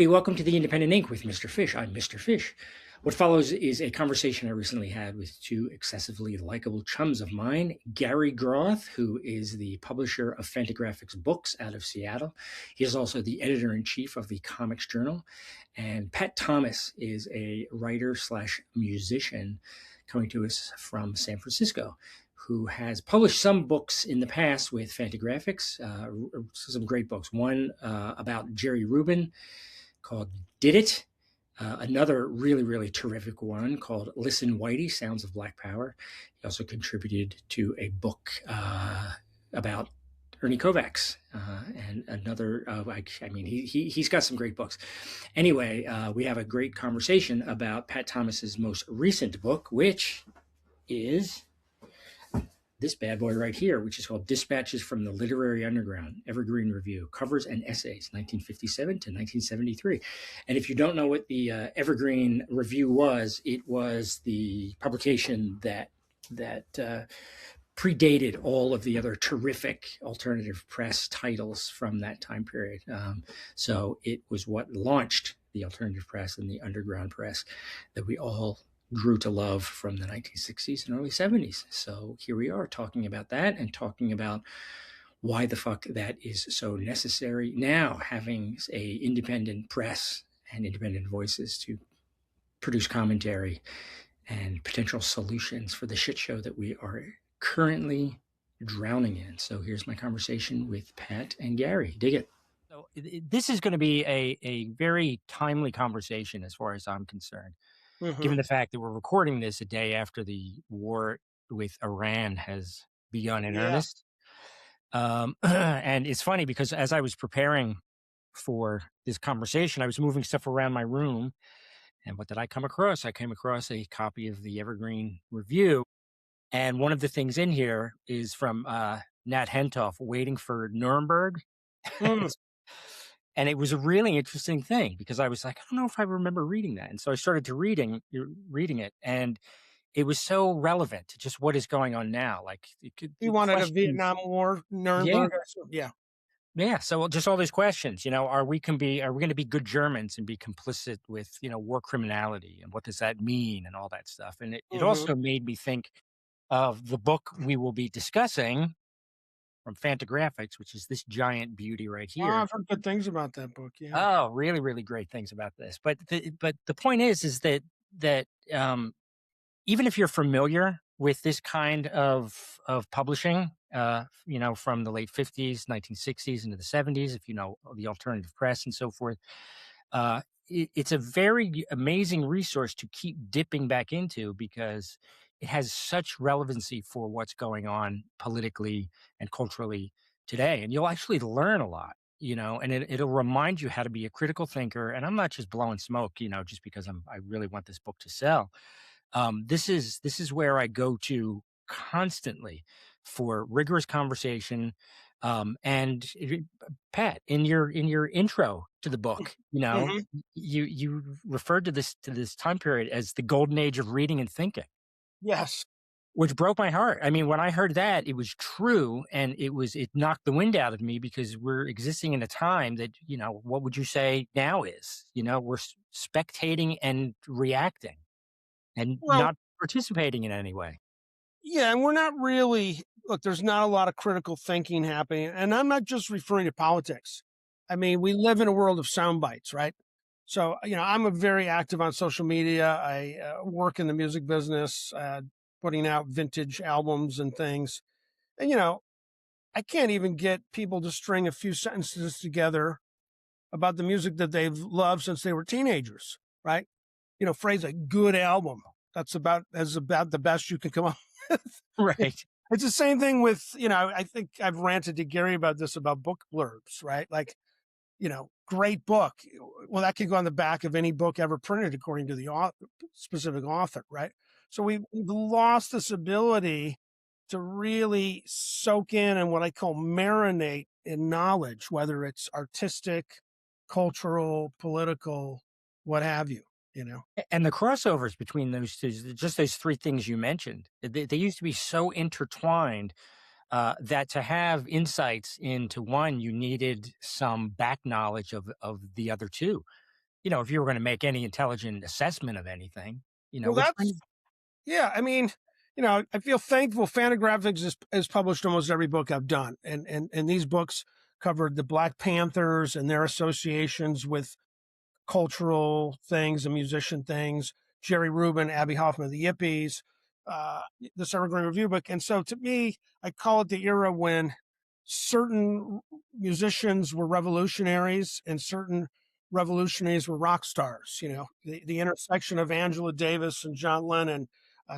everybody. Welcome to the Independent Ink with Mr. Fish. I'm Mr. Fish. What follows is a conversation I recently had with two excessively likable chums of mine, Gary Groth, who is the publisher of Fantagraphics Books out of Seattle. He is also the editor-in-chief of the Comics Journal. And Pat Thomas is a writer/musician coming to us from San Francisco, who has published some books in the past with Fantagraphics, some great books. One about Jerry Rubin called Did It? Another really, really terrific one called Listen Whitey, Sounds of Black Power. He also contributed to a book about Ernie Kovacs and another, he's got some great books. Anyway, we have a great conversation about Pat Thomas's most recent book, which is this bad boy right here, which is called Dispatches from the Literary Underground, Evergreen Review, Covers and Essays, 1957 to 1973. And if you don't know what the Evergreen Review was, it was the publication that predated all of the other terrific alternative press titles from that time period. So it was what launched the alternative press and the underground press that we all grew to love from the 1960s and early 70s. So here we are talking about that and talking about why the fuck that is so necessary now, having a independent press and independent voices to produce commentary and potential solutions for the shit show that we are currently drowning in. So here's my conversation with Pat and Gary. Dig it. So this is going to be a very timely conversation as far as I'm concerned. Given the fact that we're recording this a day after the war with Iran has begun in earnest. And it's funny because as I was preparing for this conversation, I was moving stuff around my room. And what did I come across? I came across a copy of the Evergreen Review. And one of the things in here is from Nat Hentoff, Waiting for Nuremberg. And it was a really interesting thing because I was like, I don't know if I remember reading that. And so I started to reading it, and it was so relevant to just what is going on now. Like you wanted a Vietnam War, Nuremberg. Yeah. So just all these questions, are we going to be good Germans and be complicit with, war criminality, and what does that mean and all that stuff. And it also made me think of the book we will be discussing from Fantagraphics, which is this giant beauty right here. Oh, I've heard good things about that book. Yeah. Oh, really, really great things about this. But the point is that even if you're familiar with this kind of publishing, from the late 50s, 1960s into the 70s, if you know the alternative press and so forth, it's a very amazing resource to keep dipping back into because it has such relevancy for what's going on politically and culturally today. And you'll actually learn a lot, and it'll remind you how to be a critical thinker. And I'm not just blowing smoke, just because I really want this book to sell. This is where I go to constantly for rigorous conversation. And Pat, in your intro to the book, you referred to this time period as the golden age of reading and thinking. Yes. Which broke my heart. I mean, when I heard that, it was true, and it knocked the wind out of me because we're existing in a time that, what would you say now is? We're spectating and reacting and not participating in any way. Yeah, and we're not really, look, there's not a lot of critical thinking happening, and I'm not just referring to politics. I mean, we live in a world of sound bites, right? So, I'm very active on social media. I work in the music business, putting out vintage albums and things. And, I can't even get people to string a few sentences together about the music that they've loved since they were teenagers, right? Phrase a good album. That's about the best you can come up with. Right. It's the same thing with, I think I've ranted to Gary about this, about book blurbs, right? Like, great book. Well, that could go on the back of any book ever printed, according to the specific author, right? So we've lost this ability to really soak in and what I call marinate in knowledge, whether it's artistic, cultural, political, what have you, And the crossovers between those two, just those three things you mentioned, they used to be so intertwined that to have insights into one, you needed some back knowledge of the other two. if you were going to make any intelligent assessment of anything, Well, which that's yeah. I mean, I feel thankful. Fantagraphics has published almost every book I've done, and these books covered the Black Panthers and their associations with cultural things and musician things. Jerry Rubin, Abby Hoffman, the Yippies, this Evergreen Review book. And so to me, I call it the era when certain musicians were revolutionaries and certain revolutionaries were rock stars. The intersection of Angela Davis and John Lennon,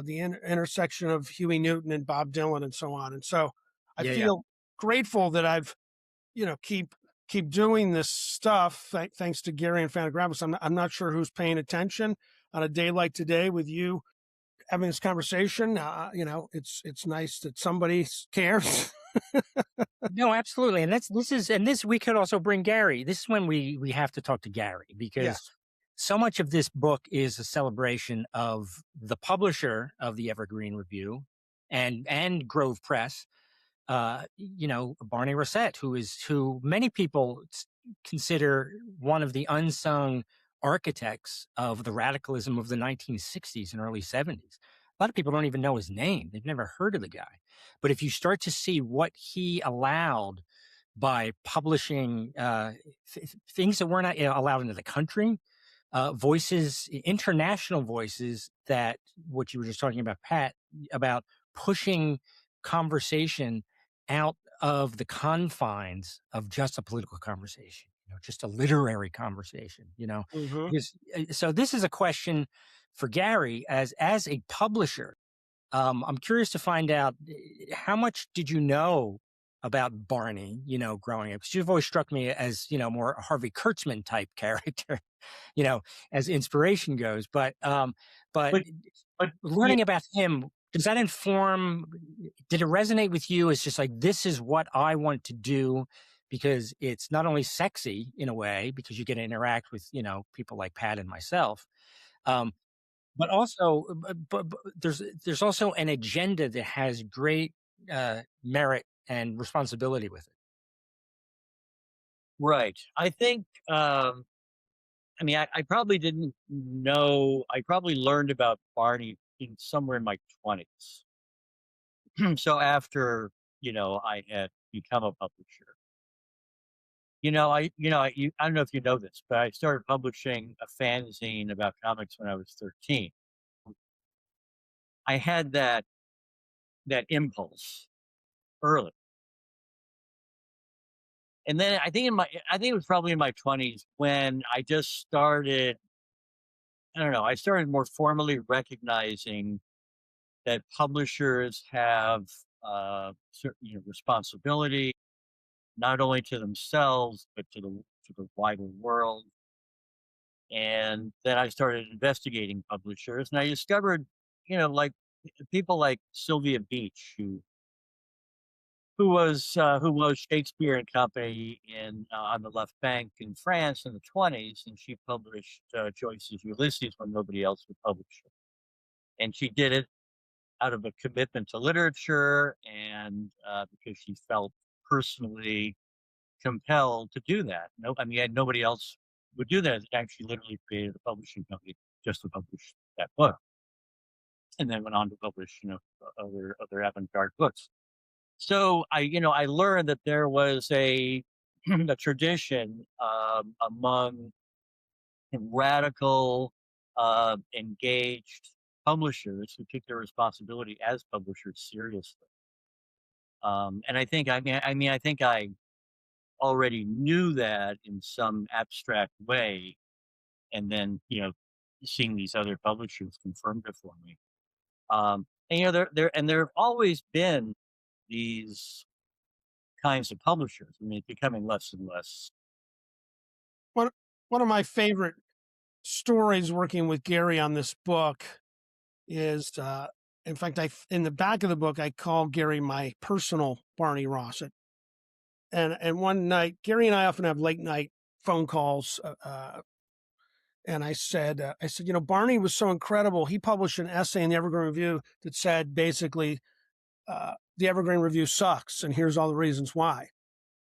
the intersection of Huey Newton and Bob Dylan, and so on. And so I yeah, yeah. feel grateful that I've keep doing this stuff thanks to Gary and Fantagraphics. I'm not sure who's paying attention on a day like today with you having this conversation. It's nice that somebody cares. No, absolutely. And this we could also bring Gary. This is when we have to talk to Gary, because Yes. so much of this book is a celebration of the publisher of the Evergreen Review and Grove Press, Barney Rosset, who many people consider one of the unsung architects of the radicalism of the 1960s and early 70s. A lot of people don't even know his name. They've never heard of the guy. But if you start to see what he allowed by publishing things that were not allowed into the country, voices, international voices, that what you were just talking about, Pat, about pushing conversation out of the confines of just a political conversation, just a literary conversation, Mm-hmm. so this is a question for Gary as a publisher. I'm curious to find out, how much did you know about Barney, growing up? Because you've always struck me as, more Harvey Kurtzman type character, as inspiration goes. But But learning about him, does that inform, did it resonate with you as just like, this is what I want to do? Because it's not only sexy in a way, because you get to interact with, people like Pat and myself, but also, but there's also an agenda that has great merit and responsibility with it. right. I think, I probably didn't know. I probably learned about Barney somewhere in my 20s. So after, I had become a publisher, I don't know if you know this, but I started publishing a fanzine about comics when I was 13. I had that impulse early. And then I think it was probably in my 20s when I just started, I don't know, I started more formally recognizing that publishers have certain responsibility, not only to themselves but to the wider world. And then I started investigating publishers, and I discovered, like people like Sylvia Beach, who was Shakespeare and Company in on the left bank in France in the 20s, and she published Joyce's Ulysses when nobody else would publish it, and she did it out of a commitment to literature and because she felt personally compelled to do that. No, nobody else would do that. She literally created a publishing company just to publish that book, and then went on to publish, other avant-garde books. So I learned that there was a a tradition among radical, engaged publishers who took their responsibility as publishers seriously. And I think I already knew that in some abstract way, and then seeing these other publishers confirmed it for me. And there have always been these kinds of publishers. It's becoming less and less. One of my favorite stories working with Gary on this book is, in fact, in the back of the book, I call Gary my personal Barney Rosset. And one night, Gary and I often have late night phone calls. And I said, Barney was so incredible. He published an essay in the Evergreen Review that said basically, the Evergreen Review sucks, and here's all the reasons why.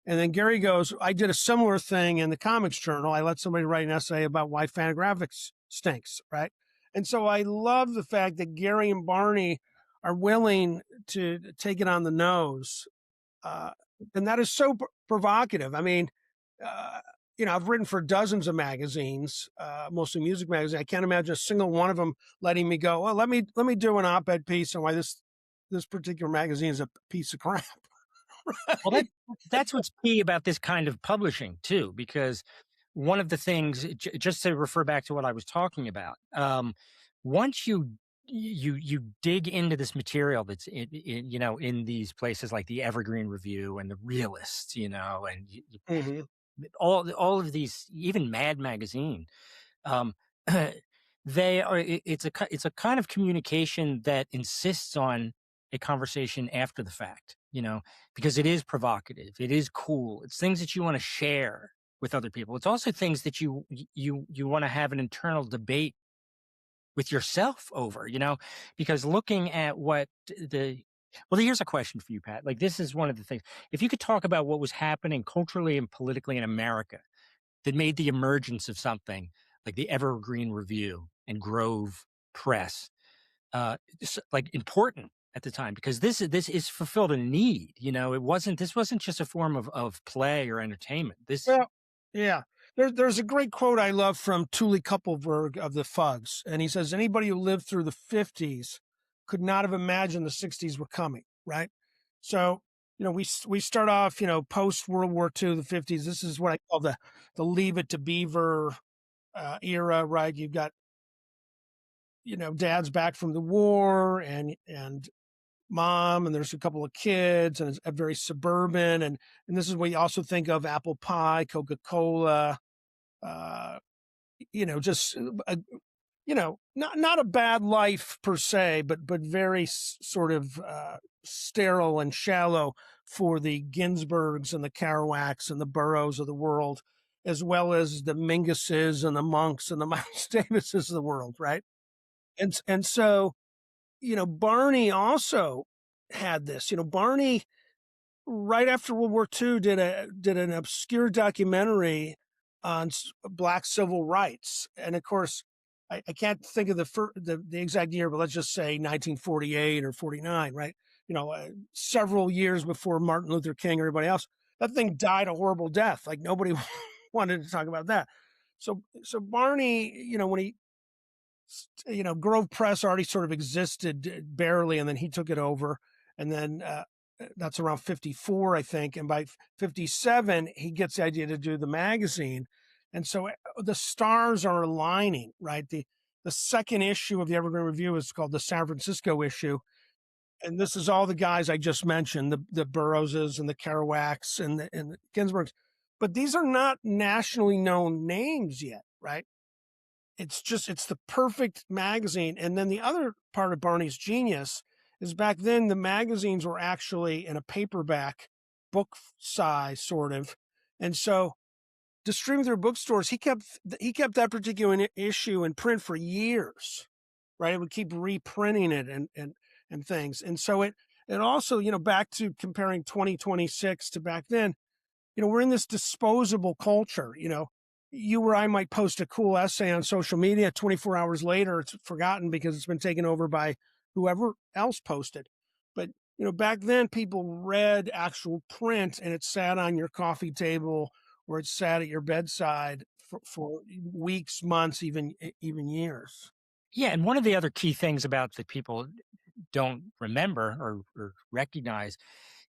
And then Gary goes, I did a similar thing in the Comics Journal. I let somebody write an essay about why Fantagraphics stinks, right? And so I love the fact that Gary and Barney are willing to take it on the nose. And that is so provocative. I mean, I've written for dozens of magazines, mostly music magazines. I can't imagine a single one of them letting me go, well, let me do an op-ed piece on why this particular magazine is a piece of crap. Well, that's what's key about this kind of publishing too, because one of the things, just to refer back to what I was talking about, once you dig into this material that's in these places like the Evergreen Review and the Realist, and all of these, even Mad Magazine, um, it's a kind of communication that insists on a conversation after the fact, because it is provocative, it is cool, it's things that you want to share with other people. It's also things that you want to have an internal debate with yourself over, because looking at well, here's a question for you, Pat. Like, this is one of the things. If you could talk about what was happening culturally and politically in America that made the emergence of something like the Evergreen Review and Grove Press, like, important at the time, because this is fulfilled a need. This wasn't just a form of play or entertainment. Well, yeah. There's a great quote I love from Thule Kuppelberg of the Fugs, and he says, anybody who lived through the 50s could not have imagined the 60s were coming, right? So, we start off, post World War II, the 50s. This is what I call the Leave It to Beaver era, right? You've got, dad's back from the war and mom, and there's a couple of kids, and it's a very suburban, and this is what you also think of: apple pie, Coca-Cola, just not a bad life per se, but very sort of sterile and shallow for the Ginsbergs and the Kerouacs and the Burroughs of the world, as well as the Minguses and the Monks and the Miles Davises of the world, right? And so, Barney also had this. Barney, right after World War II, did an obscure documentary on Black civil rights, and of course, I can't think of the exact year, but let's just say 1948 or 49, right? Several years before Martin Luther King or everybody else. That thing died a horrible death. Like, nobody wanted to talk about that. So Barney, when he Grove Press already sort of existed barely, and then he took it over. And then that's around 54, I think. And by 57, he gets the idea to do the magazine. And so the stars are aligning, right? The second issue of the Evergreen Review is called the San Francisco issue. And this is all the guys I just mentioned, the Burroughses and the Kerouacs and the Ginsbergs. But these are not nationally known names yet, right? It's the perfect magazine. And then the other part of Barney's genius is, back then the magazines were actually in a paperback book size, sort of. And so, distributing through bookstores, he kept that particular issue in print for years, right? It would keep reprinting it and things. And so it also, back to comparing 2026 to back then, we're in this disposable culture. You or I might post a cool essay on social media. 24 hours later, it's forgotten because it's been taken over by whoever else posted. But, back then people read actual print, and it sat on your coffee table or it sat at your bedside for weeks, months, even years. Yeah. And one of the other key things about that people don't remember or recognize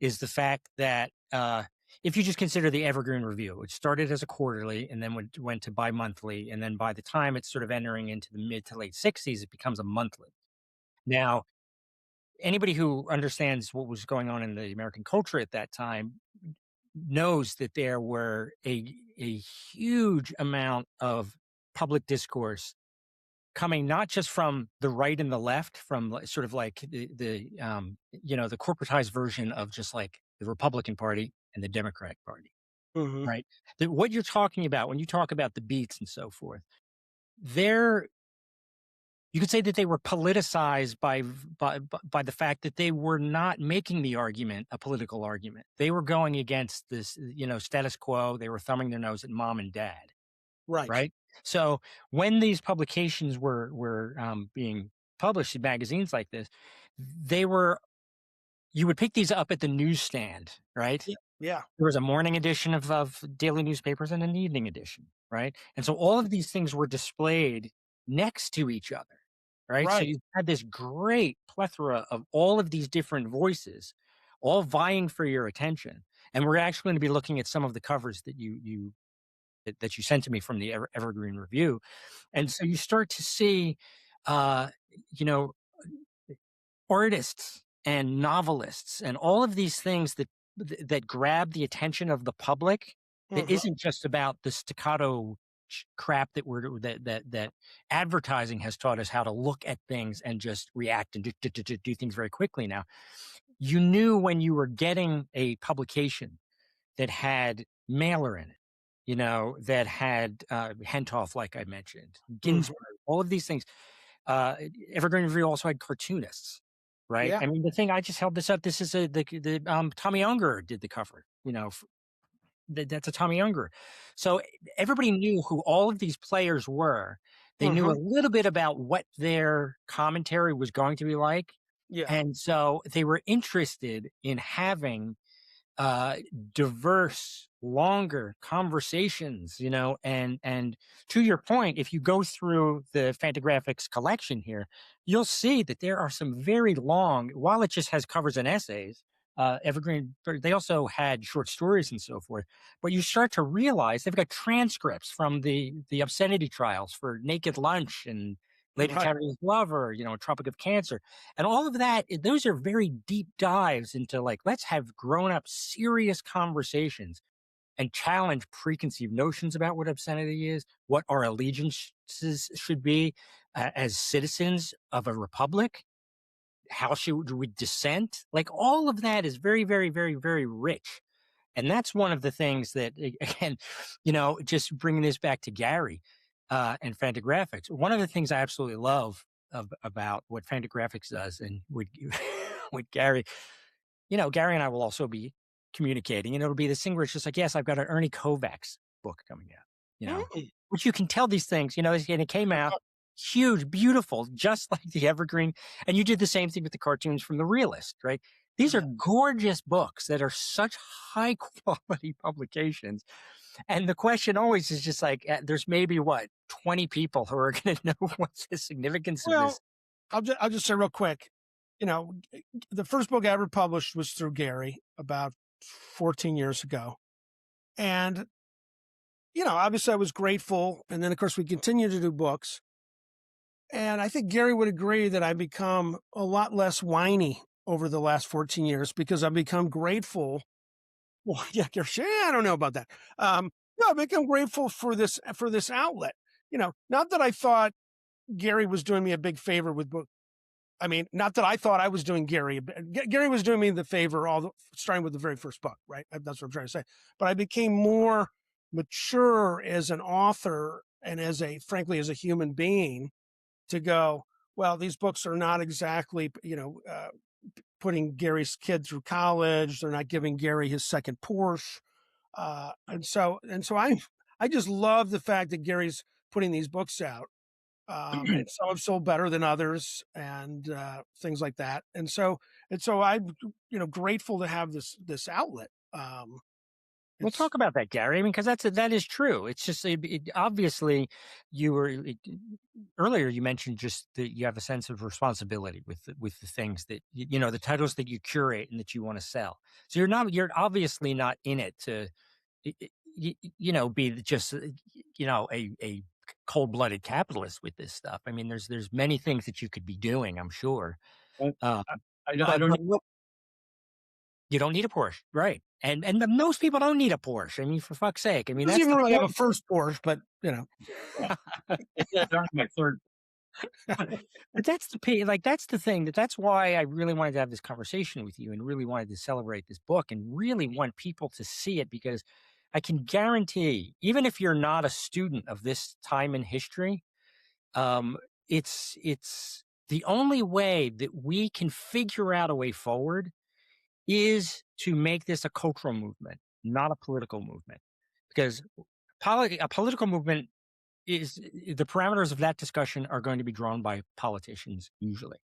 is the fact that if you just consider the Evergreen Review, it started as a quarterly and then went to bi-monthly. And then by the time it's sort of entering into the mid to late 60s, it becomes a monthly. Now, anybody who understands what was going on in the American culture at that time knows that there were a huge amount of public discourse coming not just from the right and the left, from sort of like the corporatized version of just like the Republican Party and the Democratic Party, right? What you're talking about when you talk about the beats and so forth, you you could say that they were politicized by the fact that they were not making the argument a political argument. They were going against this, status quo. They were thumbing their nose at mom and dad, Right. right? So when these publications were being published in magazines like this, you would pick these up at the newsstand, right? Yeah. There was a morning edition of daily newspapers and an evening edition, right? And so all of these things were displayed next to each other, right? So Right. you had this great plethora of all of these different voices, all vying for your attention. And we're actually going to be looking at some of the covers that you sent to me from the Evergreen Review, and so you start to see, you know, artists and novelists and all of these things that grab the attention of the public. That isn't just about the staccato crap that advertising has taught us how to look at things and just react and do things very quickly. Now, you knew when you were getting a publication that had Mailer in it, that had Hentoff, like I mentioned, Ginsberg, all of these things. Evergreen Review also had cartoonists, right? Yeah. I mean, the thing, I just held this up. This is the Tommy Unger did the cover, that's a Tommy Unger. So everybody knew who all of these players were. They knew a little bit about what their commentary was going to be like. Yeah. And so they were interested in having diverse, longer conversations, and to your point, if you go through the Fantagraphics collection here, you'll see that there are some very long, while it just has covers and essays, Evergreen, they also had short stories and so forth, but you start to realize they've got transcripts from the obscenity trials for Naked Lunch and Lady Carrier's Lover, Tropic of Cancer, and all of that. Those are very deep dives into let's have grown up serious conversations and challenge preconceived notions about what obscenity is, what our allegiances should be as citizens of a republic. How should we dissent? All of that is very, very, very, very rich. And that's one of the things that, again, just bringing this back to Gary and Fantagraphics, one of the things I absolutely love about what Fantagraphics does and with Gary, Gary and I will also be communicating, and it'll be this thing where it's just yes, I've got an Ernie Kovacs book coming out, which you can tell these things, and it came out huge, beautiful, just like the Evergreen. And you did the same thing with the cartoons from the Realist, right? These are gorgeous books that are such high quality publications. And the question always is just there's maybe 20 people who are going to know what's the significance of this. I'll just say real quick, the first book I ever published was through Gary about 14 years ago. And, obviously I was grateful. And then of course we continue to do books. And I think Gary would agree that I've become a lot less whiny over the last 14 years because I've become grateful. Well, yeah, Gary, I don't know about that. No, I've become grateful for this outlet. Not that I thought Gary was doing me a big favor with book. I mean, not that I thought I was doing Gary. Gary was doing me the favor, starting with the very first book, right? That's what I'm trying to say. But I became more mature as an author and frankly, as a human being, to go, well, these books are not exactly, putting Gary's kid through college. They're not giving Gary his second Porsche. And so I just love the fact that Gary's putting these books out. And some have sold better than others and things like that. And so I'm, grateful to have this outlet. We'll talk about that, Gary. I mean, because that is true. It's just obviously you were earlier. You mentioned just that you have a sense of responsibility with the things that the titles that you curate and that you want to sell. So you're obviously not in it to be just a cold-blooded capitalist with this stuff. I mean, there's many things that you could be doing, I'm sure. I don't. You don't need a Porsche, right? And most people don't need a Porsche. I mean, for fuck's sake. I mean, that's even really have a first Porsche, but my third. But that's the thing. That's why I really wanted to have this conversation with you and really wanted to celebrate this book and really want people to see it, because I can guarantee, even if you're not a student of this time in history, it's the only way that we can figure out a way forward is to make this a cultural movement, not a political movement, because a political movement is the parameters of that discussion are going to be drawn by politicians usually,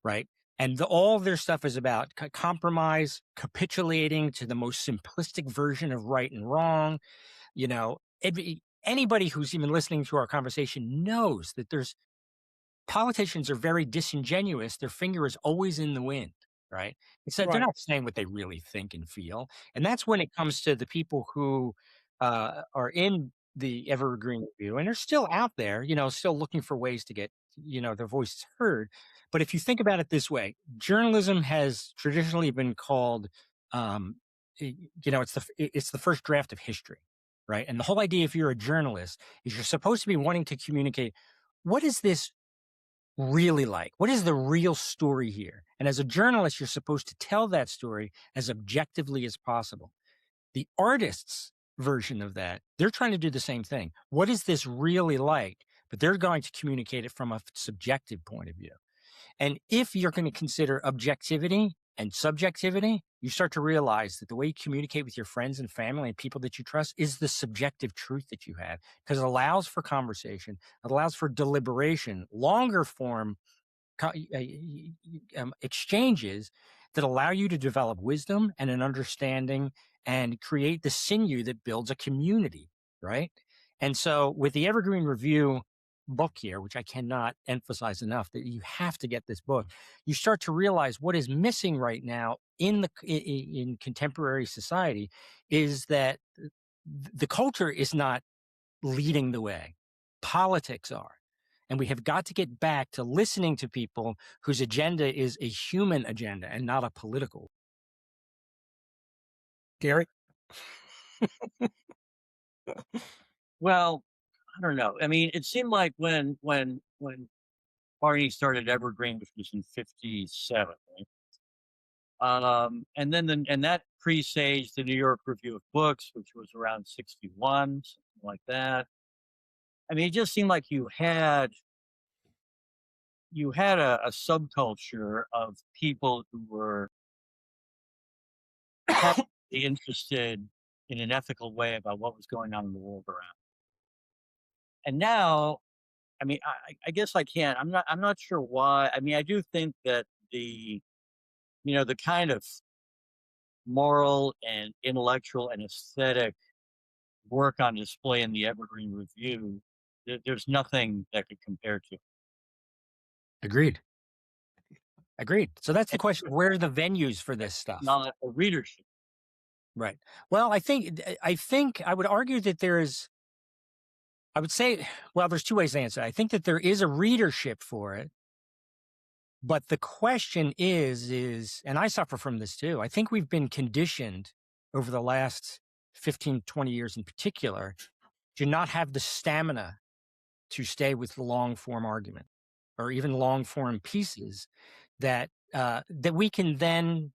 right? And all their stuff is about compromise, capitulating to the most simplistic version of right and wrong. You know, anybody who's even listening to our conversation knows that politicians are very disingenuous. Their finger is always in the wind, right? It's that they're Right. not saying what they really think and feel. And that's when it comes to the people who are in the Evergreen Review and are still out there, still looking for ways to get, their voices heard. But if you think about it this way, journalism has traditionally been called, it's the first draft of history, right? And the whole idea, if you're a journalist, is you're supposed to be wanting to communicate, what is this really like? What is the real story here? And as a journalist, you're supposed to tell that story as objectively as possible. The artist's version of that, they're trying to do the same thing. What is this really like? But they're going to communicate it from a subjective point of view. And if you're going to consider objectivity and subjectivity, you start to realize that the way you communicate with your friends and family and people that you trust is the subjective truth that you have, because it allows for conversation, it allows for deliberation, longer form exchanges that allow you to develop wisdom and an understanding and create the sinew that builds a community, right? And so with the Evergreen Review book here, which I cannot emphasize enough, that you have to get this book, you start to realize what is missing right now in contemporary society is that the culture is not leading the way. Politics are. And we have got to get back to listening to people whose agenda is a human agenda and not a political. Gary? Well, I don't know. I mean, it seemed like when Barney started Evergreen, which was in '57, right? And then and that presaged the New York Review of Books, which was around '61, something like that. I mean, it just seemed like you had a subculture of people who were heavily interested in an ethical way about what was going on in the world around. And now, I mean, I guess I can't. I'm not sure why. I mean, I do think that the kind of moral and intellectual and aesthetic work on display in the Evergreen Review, there's nothing that could compare to. Agreed. So that's the question. Where are the venues for this stuff? Not a readership. Right. Well, I think I would argue that there's two ways to answer. I think that there is a readership for it. But the question is, and I suffer from this too, I think we've been conditioned over the last 15, 20 years in particular to not have the stamina to stay with the long form argument or even long form pieces that we can then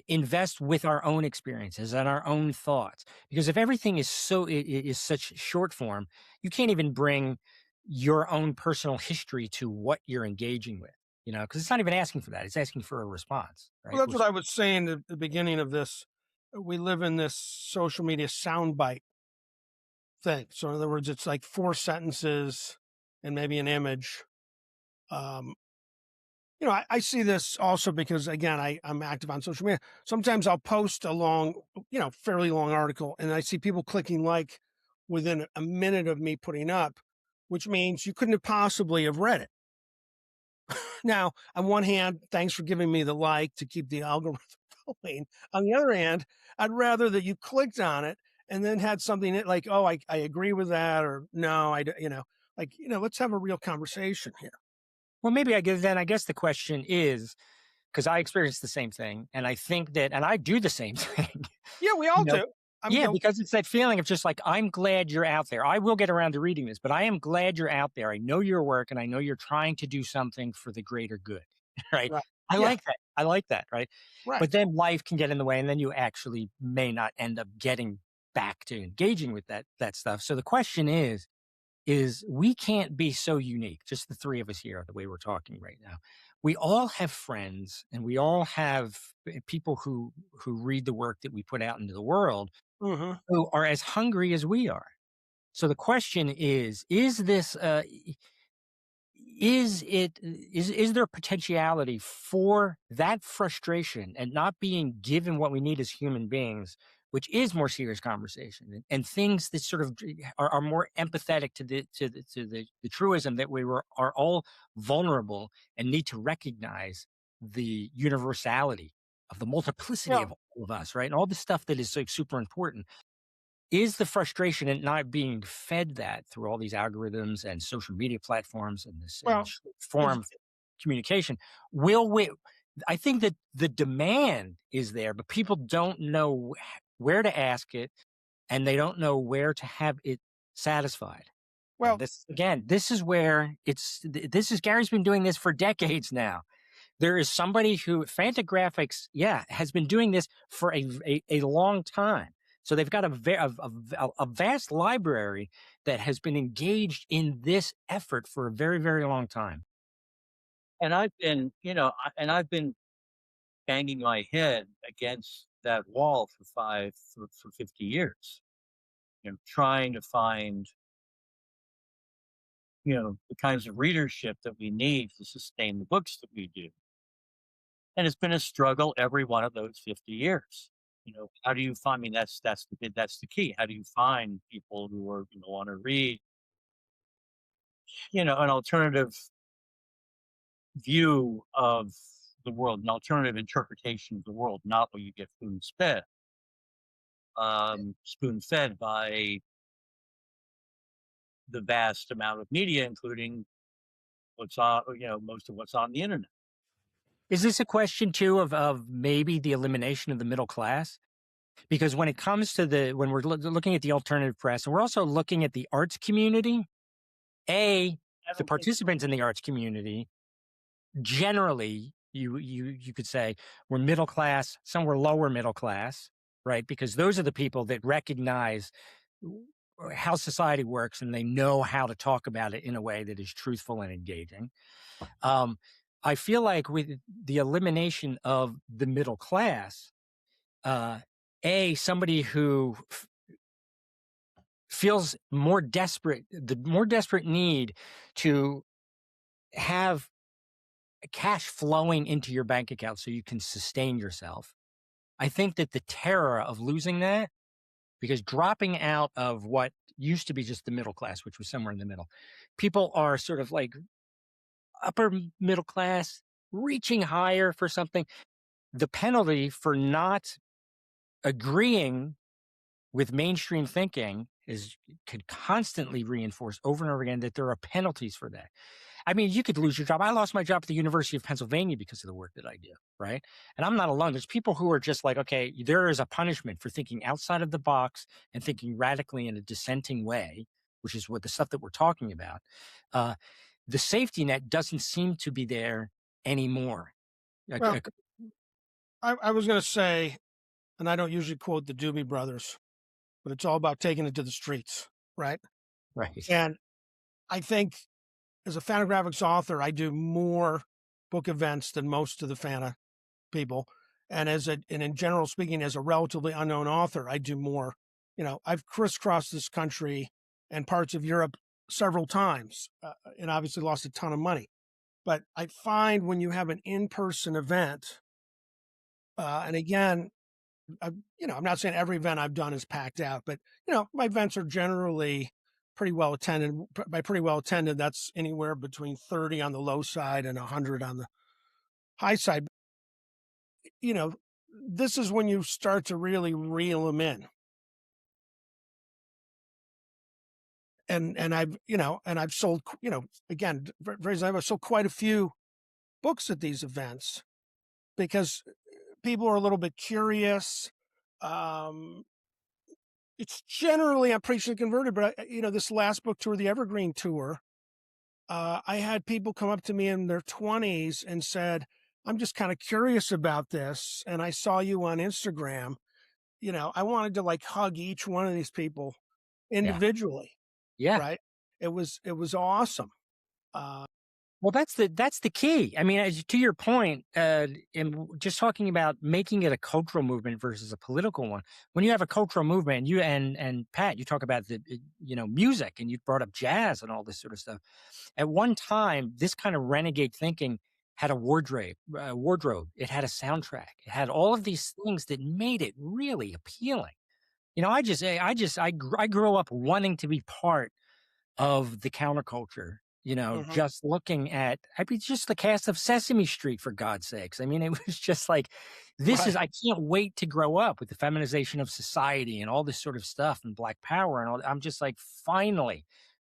invest with our own experiences and our own thoughts. Because if everything is such short form, you can't even bring your own personal history to what you're engaging with, because it's not even asking for that. It's asking for a response. Right? Well, that's what I was saying at the beginning of this. We live in this social media soundbite thing. So in other words, it's like 4 sentences and maybe an image. I see this also because, again, I'm active on social media. Sometimes I'll post a long, fairly long article, and I see people clicking like within a minute of me putting up, which means you couldn't have possibly have read it. Now, on one hand, thanks for giving me the like to keep the algorithm going. On the other hand, I'd rather that you clicked on it and then had something like, oh, I agree with that, or no, let's have a real conversation here. Well, maybe I guess the question is, because I experienced the same thing, and I think that, and I do the same thing. Yeah, we all do. Because it's that feeling of just like, I'm glad you're out there. I will get around to reading this, but I am glad you're out there. I know your work, and I know you're trying to do something for the greater good, right? I like that, right? But then life can get in the way, and then you actually may not end up getting back to engaging with that stuff. So the question is, is we can't be so unique, just the three of us here, the way we're talking right now. We all have friends and we all have people who read the work that we put out into the world Mm-hmm. who are as hungry as we are. So the question is this is there potentiality for that frustration and not being given what we need as human beings, which is more serious conversation and things that sort of are more empathetic to the truism that are all vulnerable and need to recognize the universality of the multiplicity Yeah. of all of us, right? And all the stuff that is like super important is the frustration at not being fed that through all these algorithms and social media platforms and this and Well, short is form communication. Will we? I think that the demand is there, but people don't know where to ask it, and they don't know where to have it satisfied. And well, this again, this is where this is Gary's been doing this for decades now. There is somebody who Fantagraphics, has been doing this for a long time. So they've got a vast library that has been engaged in this effort for a very, very long time. And I've been, I've been banging my head against that wall for 50 years, trying to find, the kinds of readership that we need to sustain the books that we do. And it's been a struggle every one of those 50 years. How do you find, I mean, that's the key. How do you find people who are, want to read, an alternative view of the world, an alternative interpretation of the world, not what you get spoon fed by the vast amount of media, including what's on, most of what's on the internet. Is this a question too of maybe the elimination of the middle class? Because when it comes to when we're looking at the alternative press, and we're also looking at the arts community, the participants in the arts community generally, you could say, we're middle class, some were lower middle class, right? Because those are the people that recognize how society works and they know how to talk about it in a way that is truthful and engaging. I feel like with the elimination of the middle class, somebody who feels the more desperate need to have cash flowing into your bank account so you can sustain yourself. I think that the terror of losing that, because dropping out of what used to be just the middle class, which was somewhere in the middle, people are sort of like upper middle class, reaching higher for something. The penalty for not agreeing with mainstream thinking could constantly reinforce over and over again that there are penalties for that. I mean, you could lose your job. I lost my job at the University of Pennsylvania because of the work that I do, right? And I'm not alone. There's people who are just like, okay, there is a punishment for thinking outside of the box and thinking radically in a dissenting way, which is what the stuff that we're talking about. The safety net doesn't seem to be there anymore. well, I was going to say, and I don't usually quote the Doobie Brothers, but it's all about taking it to the streets, right? Right. And I think as a Fantagraphics author, I do more book events than most of the Fanta people. And in general speaking, as a relatively unknown author, I do more. I've crisscrossed this country and parts of Europe several times, and obviously lost a ton of money. But I find when you have an in-person event, and again, I'm not saying every event I've done is packed out, but my events are generally pretty well attended. By pretty well attended, that's anywhere between 30 on the low side and 100 on the high side. This is when you start to really reel them in. And I've sold, again, I've sold quite a few books at these events because people are a little bit curious. It's generally I'm preaching converted, but this last book tour, the Evergreen Tour, I had people come up to me in their 20s and said, I'm just kind of curious about this. And I saw you on Instagram. I wanted to like hug each one of these people individually. Yeah. Right. It was awesome. Well, that's the key. I mean, to your point, in just talking about making it a cultural movement versus a political one. When you have a cultural movement, you and Pat, you talk about the music, and you brought up jazz and all this sort of stuff. At one time, this kind of renegade thinking had a wardrobe. It had a soundtrack. It had all of these things that made it really appealing. I grew up wanting to be part of the counterculture, just looking at, just the cast of Sesame Street, for God's sakes. I mean, it was just like, I can't wait to grow up with the feminization of society and all this sort of stuff and Black Power and all. I'm just like,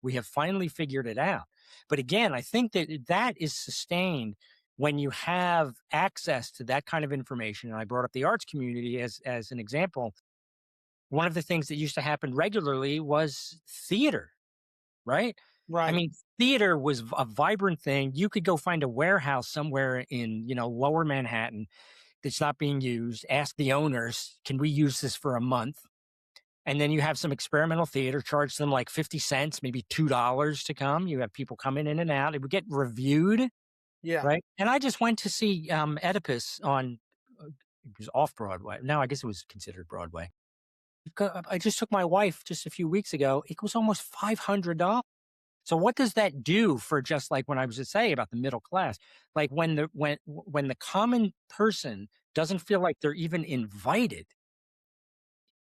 we have finally figured it out. But again, I think that is sustained when you have access to that kind of information. And I brought up the arts community as an example. One of the things that used to happen regularly was theater. Right? Right. I mean, theater was a vibrant thing. You could go find a warehouse somewhere in, lower Manhattan that's not being used. Ask the owners, can we use this for a month? And then you have some experimental theater, charge them like 50 cents, maybe $2 to come. You have people coming in and out. It would get reviewed. Yeah. Right. And I just went to see Oedipus on, it was off Broadway. No, I guess it was considered Broadway. I just took my wife just a few weeks ago. It was almost $500. So what does that do for, just like when I was to say about the middle class, like when the common person doesn't feel like they're even invited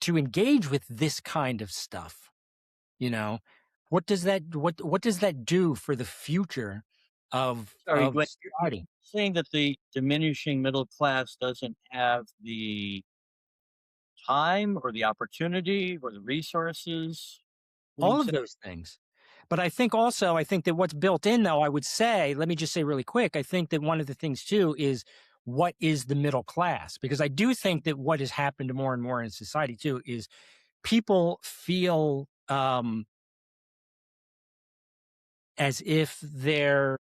to engage with this kind of stuff, what does that do for the future of society? Saying that the diminishing middle class doesn't have the time or the opportunity or the resources? All of those things. But I think that what's built in, though, I would say, let me just say really quick, I think that one of the things, too, is what is the middle class? Because I do think that what has happened more and more in society, too, is people feel as if they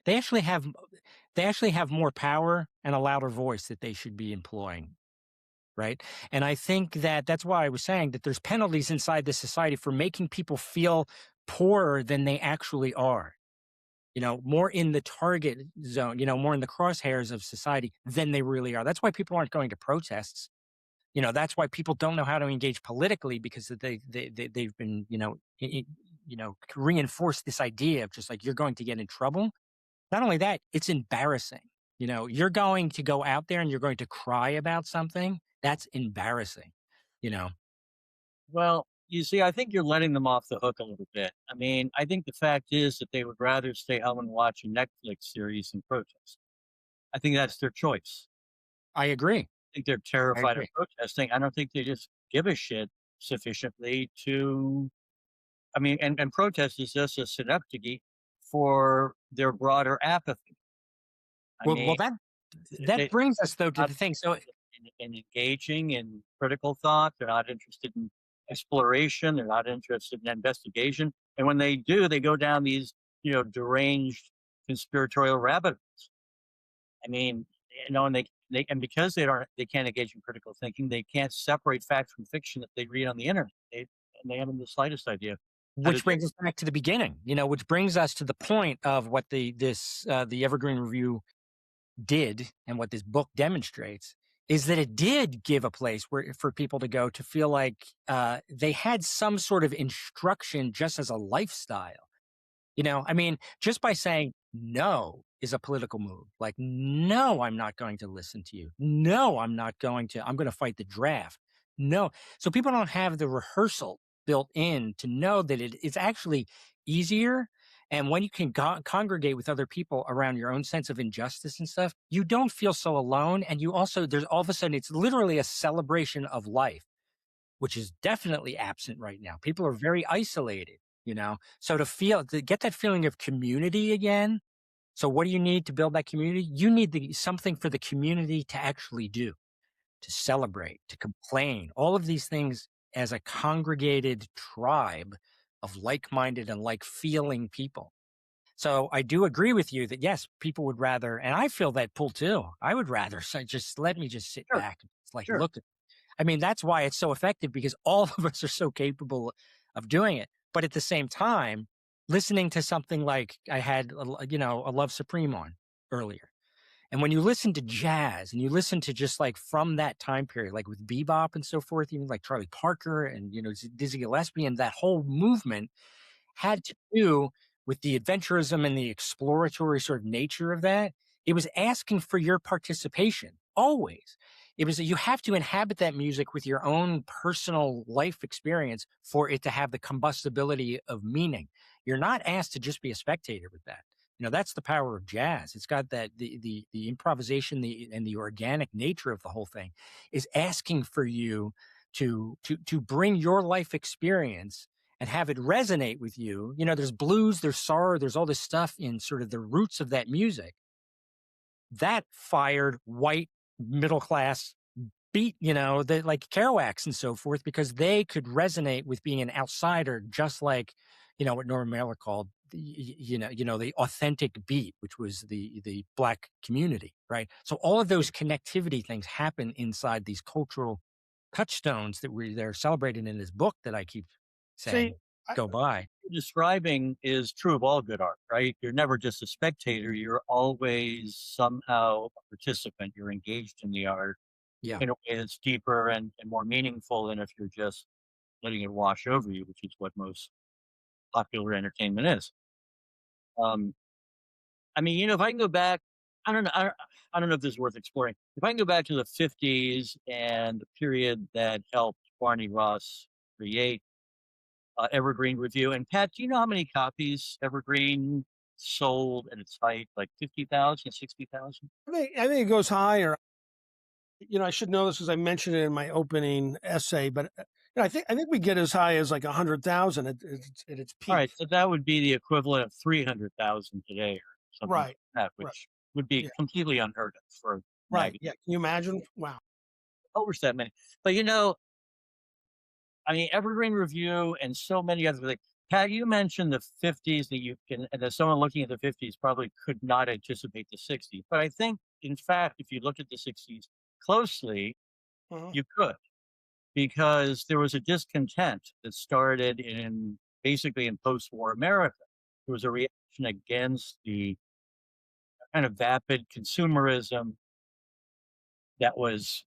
actually have more power and a louder voice that they should be employing. Right. And I think that's why I was saying that there's penalties inside the society for making people feel poorer than they actually are, more in the target zone, more in the crosshairs of society than they really are. That's why people aren't going to protests. That's why people don't know how to engage politically, because they've been, reinforced this idea of just like, you're going to get in trouble. Not only that, it's embarrassing. You're going to go out there and you're going to cry about something. That's embarrassing, Well, you see, I think you're letting them off the hook a little bit. I mean, I think the fact is that they would rather stay home and watch a Netflix series than protest. I think that's their choice. I agree. I think they're terrified of protesting. I don't think they just give a shit sufficiently to, I mean, and protest is just a synecdoche for their broader apathy. That brings us, though, to the thing. So, in engaging in critical thought, they're not interested in exploration. They're not interested in investigation. And when they do, they go down these, deranged conspiratorial rabbit holes. I mean, and because they can't engage in critical thinking, they can't separate fact from fiction that they read on the internet. They haven't the slightest idea. Which brings us back to the beginning, which brings us to the point of what the Evergreen Review did, and what this book demonstrates is that it did give a place for people to go to feel like they had some sort of instruction just as a lifestyle. I mean, just by saying no is a political move. Like, no, I'm not going to listen to you. No, I'm going to fight the draft. No. So people don't have the rehearsal built in to know that it's actually easier. And when you can congregate with other people around your own sense of injustice and stuff, you don't feel so alone. And there's all of a sudden, it's literally a celebration of life, which is definitely absent right now. People are very isolated, so to get that feeling of community again. So what do you need to build that community? You need something for the community to actually do, to celebrate, to complain, all of these things as a congregated tribe of like-minded and like-feeling people. So I do agree with you that, yes, people would rather, and I feel that pull too. I would rather just let me just sit back and look at. I mean, that's why it's so effective, because all of us are so capable of doing it. But at the same time, listening to something like I had, a Love Supreme on earlier. And when you listen to jazz and you listen to just like from that time period, like with bebop and so forth, even like Charlie Parker and, Dizzy Gillespie, and that whole movement had to do with the adventurism and the exploratory sort of nature of that. It was asking for your participation always. It was that you have to inhabit that music with your own personal life experience for it to have the combustibility of meaning. You're not asked to just be a spectator with that. That's the power of jazz. It's got that the improvisation, and the organic nature of the whole thing is asking for you to bring your life experience and have it resonate with you. There's blues, there's sorrow, there's all this stuff in sort of the roots of that music that fired white middle class beat, like Kerouacs and so forth, because they could resonate with being an outsider, just like, what Norman Mailer called the authentic beat, which was the Black community, right? So all of those connectivity things happen inside these cultural touchstones that they're celebrating in this book that I keep saying go by. Describing is true of all good art, right? You're never just a spectator. You're always somehow a participant. You're engaged in the art in a way that's deeper and more meaningful than if you're just letting it wash over you, which is what most popular entertainment is. I mean, if I can go back, I don't know. I don't know if this is worth exploring. If I can go back to the 50s and the period that helped Barney Ross create Evergreen Review. And Pat, do you know how many copies Evergreen sold at its height? Like 50,000, 60,000? I think it goes higher. I should know this because I mentioned it in my opening essay, but I think we get as high as like 100,000 at its peak. All right, so that would be the equivalent of 300,000 today, or something like that, which would be completely unheard of for magazine. Yeah, can you imagine? Wow, over that many. But I mean, Evergreen Review and so many other things. Pat, you mentioned the 50s that someone looking at the 50s probably could not anticipate the 60s. But I think, in fact, if you look at the 60s closely, you could, because there was a discontent that started basically in post-war America. There was a reaction against the kind of vapid consumerism that was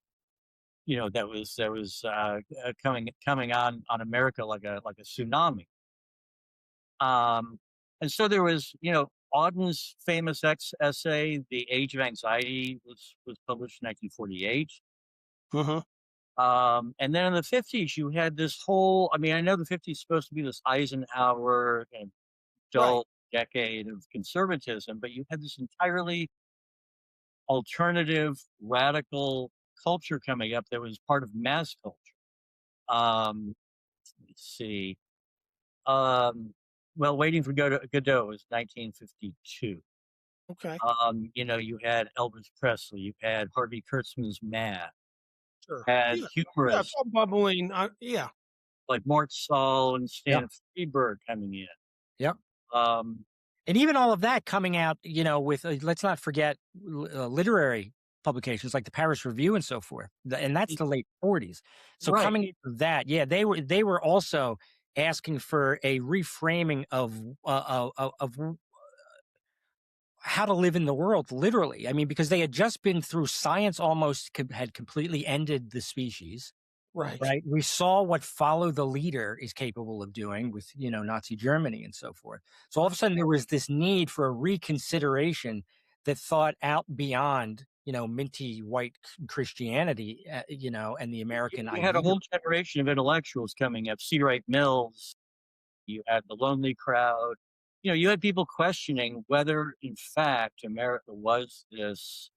coming on America like a tsunami. And so there was, Auden's famous essay, "The Age of Anxiety," was published in 1948. And then in the 50s, you had this whole. I mean, I know the 50s is supposed to be this Eisenhower and dull decade of conservatism, but you had this entirely alternative, radical culture coming up that was part of mass culture. Let's see. Well, Waiting for Godot was 1952. Okay. You had Elvis Presley, you had Harvey Kurtzman's Mad, Sure. had humorists bubbling, like Mort Saul and Stan Freberg coming in. Yep. And even all of that coming out, with let's not forget literary publications like the Paris Review and so forth, and that's the late 40s. So coming into that, they were also asking for a reframing of how to live in the world, literally. I mean, because they had just been through science almost had completely ended the species. Right. We saw what Follow the Leader is capable of doing with, Nazi Germany and so forth. So all of a sudden there was this need for a reconsideration that thought out beyond, minty white Christianity, and the American idea. You had a whole generation of intellectuals coming up, C. Wright Mills. You had the Lonely Crowd. You had people questioning whether, in fact, America was this,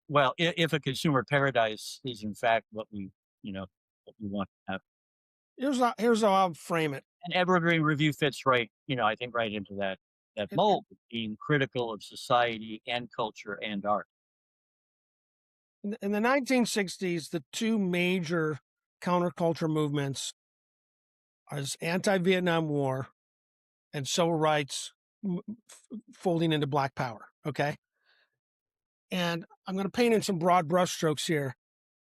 well, if a consumer paradise is in fact what we want to have. Here's how I'll frame it. And Evergreen Review fits right, I think right into that mold, being critical of society and culture and art. In the 1960s, the two major counterculture movements are anti-Vietnam War and civil rights folding into Black Power. Okay. And I'm going to paint in some broad brushstrokes here,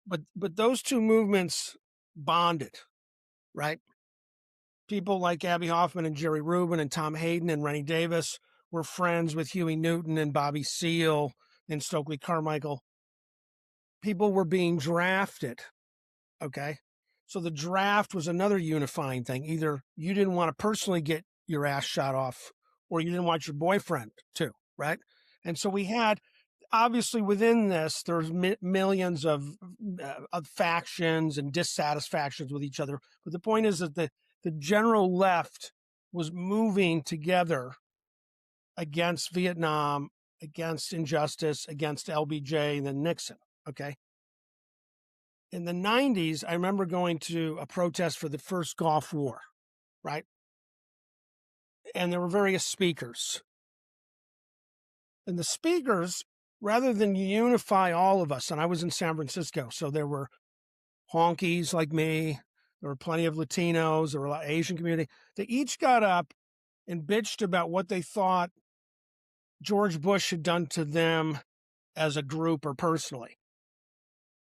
but those two movements bonded. right? People like Abby Hoffman and Jerry Rubin and Tom Hayden and Rennie Davis were friends with Huey Newton and Bobby Seale and Stokely Carmichael. People were being drafted, okay? So the draft was another unifying thing. Either you didn't want to personally get your ass shot off or you didn't want your boyfriend to, right? And so we had, obviously within this, there's millions of factions and dissatisfactions with each other. But the point is that the general left was moving together against Vietnam, against injustice, against LBJ, and then Nixon, okay? In the 90s, I remember going to a protest for the first Gulf War, right? And there were various speakers. And the speakers, rather than unify all of us, and I was in San Francisco, so there were honkies like me, there were plenty of Latinos, there were a lot of Asian community. They each got up and bitched about what they thought George Bush had done to them as a group or personally.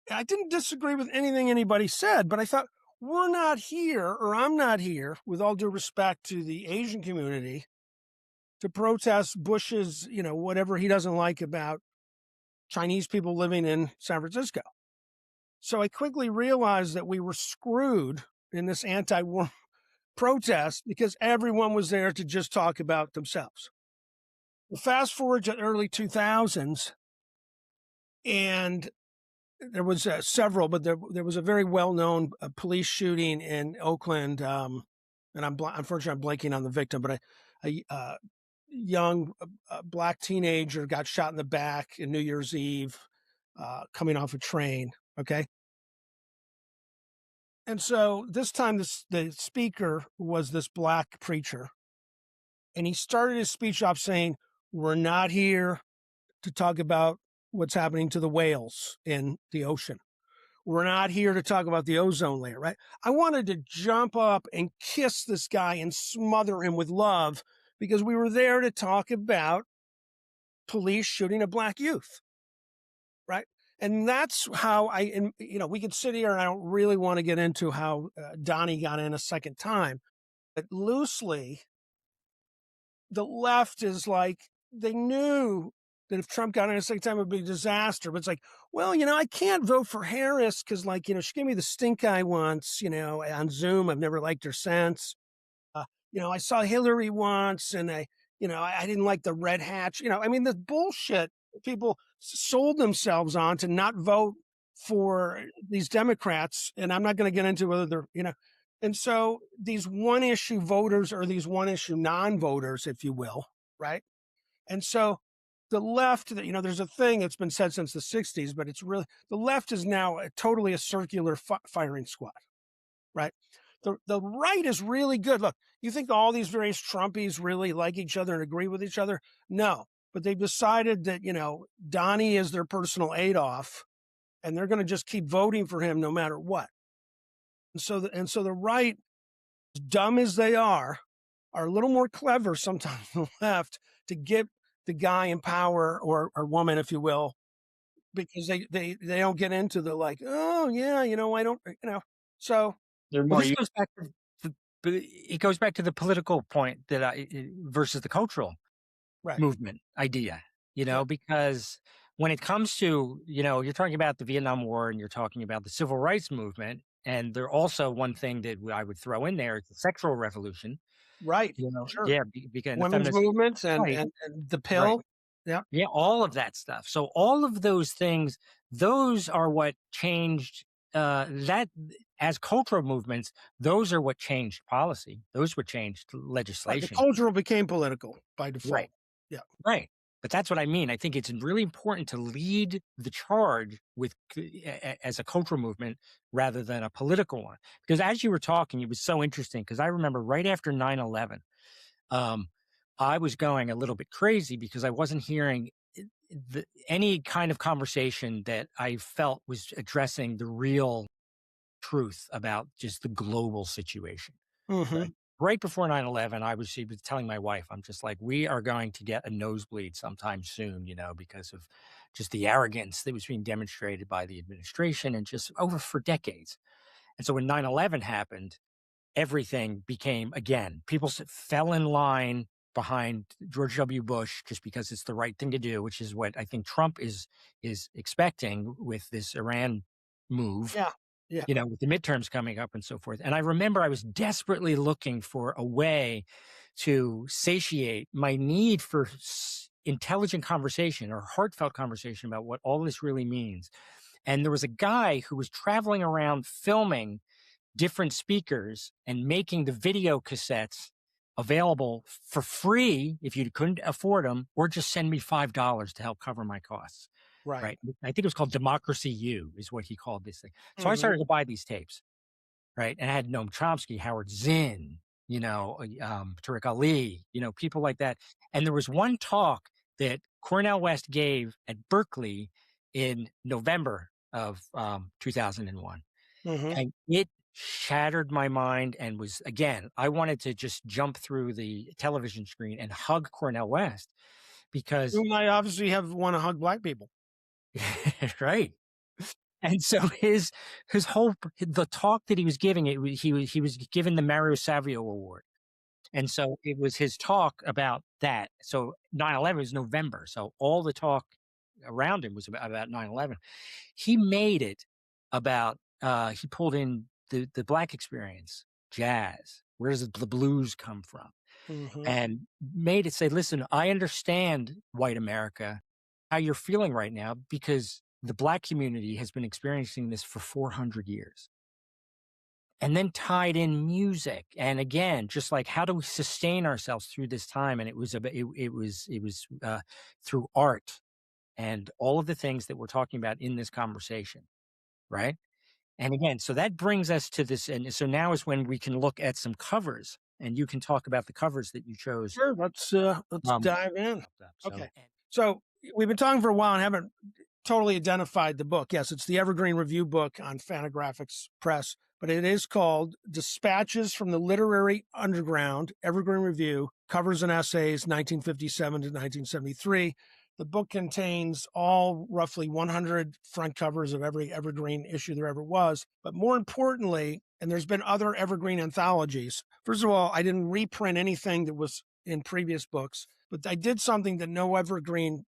I didn't disagree with anything anybody said, but I thought, we're not here, or I'm not here, with all due respect to the Asian community, to protest Bush's, whatever he doesn't like about Chinese people living in San Francisco. So I quickly realized that we were screwed in this anti-war protest because everyone was there to just talk about themselves. Well, fast forward to the early 2000s, and there was several, but there was a very well-known police shooting in Oakland, and unfortunately I'm blanking on the victim, but a young black teenager got shot in the back in New Year's Eve, coming off a train. Okay, and so this time the speaker was this black preacher, and he started his speech off saying, "We're not here to talk about what's happening to the whales in the ocean. We're not here to talk about the ozone layer," right? I wanted to jump up and kiss this guy and smother him with love because we were there to talk about police shooting a black youth, right? And that's how we could sit here, and I don't really want to get into how Donnie got in a second time, but loosely, the left is like, they knew that if Trump got in a second time, it would be a disaster. But it's like, well, I can't vote for Harris because, she gave me the stink eye once, on Zoom. I've never liked her since. I saw Hillary once, and I didn't like the red hatch. The bullshit people sold themselves on to not vote for these Democrats. And I'm not going to get into whether they're, and so these one issue voters or these one issue non-voters, if you will, right? And so the left, there's a thing that's been said since the 60s, but it's really, the left is now totally a circular firing squad, right? The right is really good. Look, you think all these various Trumpies really like each other and agree with each other? No, but they've decided that, Donnie is their personal Adolf, and they're going to just keep voting for him no matter what. And so the right, as dumb as they are a little more clever sometimes than the left to get the guy in power or woman, if you will, because they don't get into the like, oh yeah, I don't, so. Well, this goes back to it goes back to the political point that versus the cultural movement idea, because when it comes to, you're talking about the Vietnam War and you're talking about the civil rights movement, and there also one thing that I would throw in there is the sexual revolution. Right. Sure. Yeah. Because women's movements and the pill. Right. Yeah. Yeah. All of that stuff. So all of those things, those are what changed that as cultural movements. Those are what changed policy. Those what changed legislation. The cultural became political by default. Right. Yeah. Right. But that's what I mean. I think it's really important to lead the charge with as a cultural movement rather than a political one. Because as you were talking, it was so interesting because I remember right after 9/11, I was going a little bit crazy because I wasn't hearing any kind of conversation that I felt was addressing the real truth about just the global situation. Mm-hmm. Right before 9/11, I was telling my wife, I'm just like, we are going to get a nosebleed sometime soon, because of just the arrogance that was being demonstrated by the administration and just over for decades. And so when 9/11 happened, everything became, again, people fell in line behind George W. Bush just because it's the right thing to do, which is what I think Trump is expecting with this Iran move. Yeah. Yeah. You know, with the midterms coming up and so forth. And I remember I was desperately looking for a way to satiate my need for intelligent conversation or heartfelt conversation about what all this really means. And there was a guy who was traveling around filming different speakers and making the video cassettes available for free if you couldn't afford them, or just send me $5 to help cover my costs. Right. I think it was called Democracy U is what he called this thing. So I started to buy these tapes, right? And I had Noam Chomsky, Howard Zinn, you know, Tariq Ali, you know, people like that. And there was one talk that Cornel West gave at Berkeley in November of 2001. And it shattered my mind and was, again, I wanted to just jump through the television screen and hug Cornel West because Whom I obviously have want to hug black people. right. And so his whole the talk that he was giving, he was given the Mario Savio Award. And so it was his talk about that. So 9/11 was November. So all the talk around him was about 9/11. He made it about he pulled in the black experience, jazz. Where does the blues come from? And made it say, listen, I understand white America, how you're feeling right now, because the black community has been experiencing this for 400 years. And then tied in music. And again, just like, how do we sustain ourselves through this time? And it was through art and all of the things that we're talking about in this conversation. Right. And again, so that brings us to this. And so now is when we can look at some covers, and you can talk about the covers that you chose. Sure. Let's dive in. So, okay. So we've been talking for a while and haven't totally identified the book. Yes, it's the Evergreen Review book on Fantagraphics Press, but it is called Dispatches from the Literary Underground, Evergreen Review, Covers and Essays, 1957 to 1973. The book contains all roughly 100 front covers of every Evergreen issue there ever was. But more importantly, and there's been other Evergreen anthologies. First of all, I didn't reprint anything that was in previous books, but I did something that no Evergreen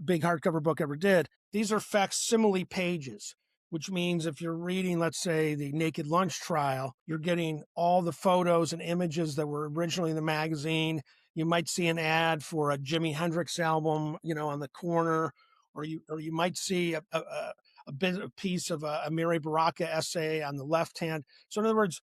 big hardcover book ever did. These are facsimile pages, which means if you're reading, let's say, the Naked Lunch trial, you're getting all the photos and images that were originally in the magazine. You might see an ad for a Jimi Hendrix album, you know, on the corner, or you might see a piece of a Amiri Baraka essay on the left hand. So in other words,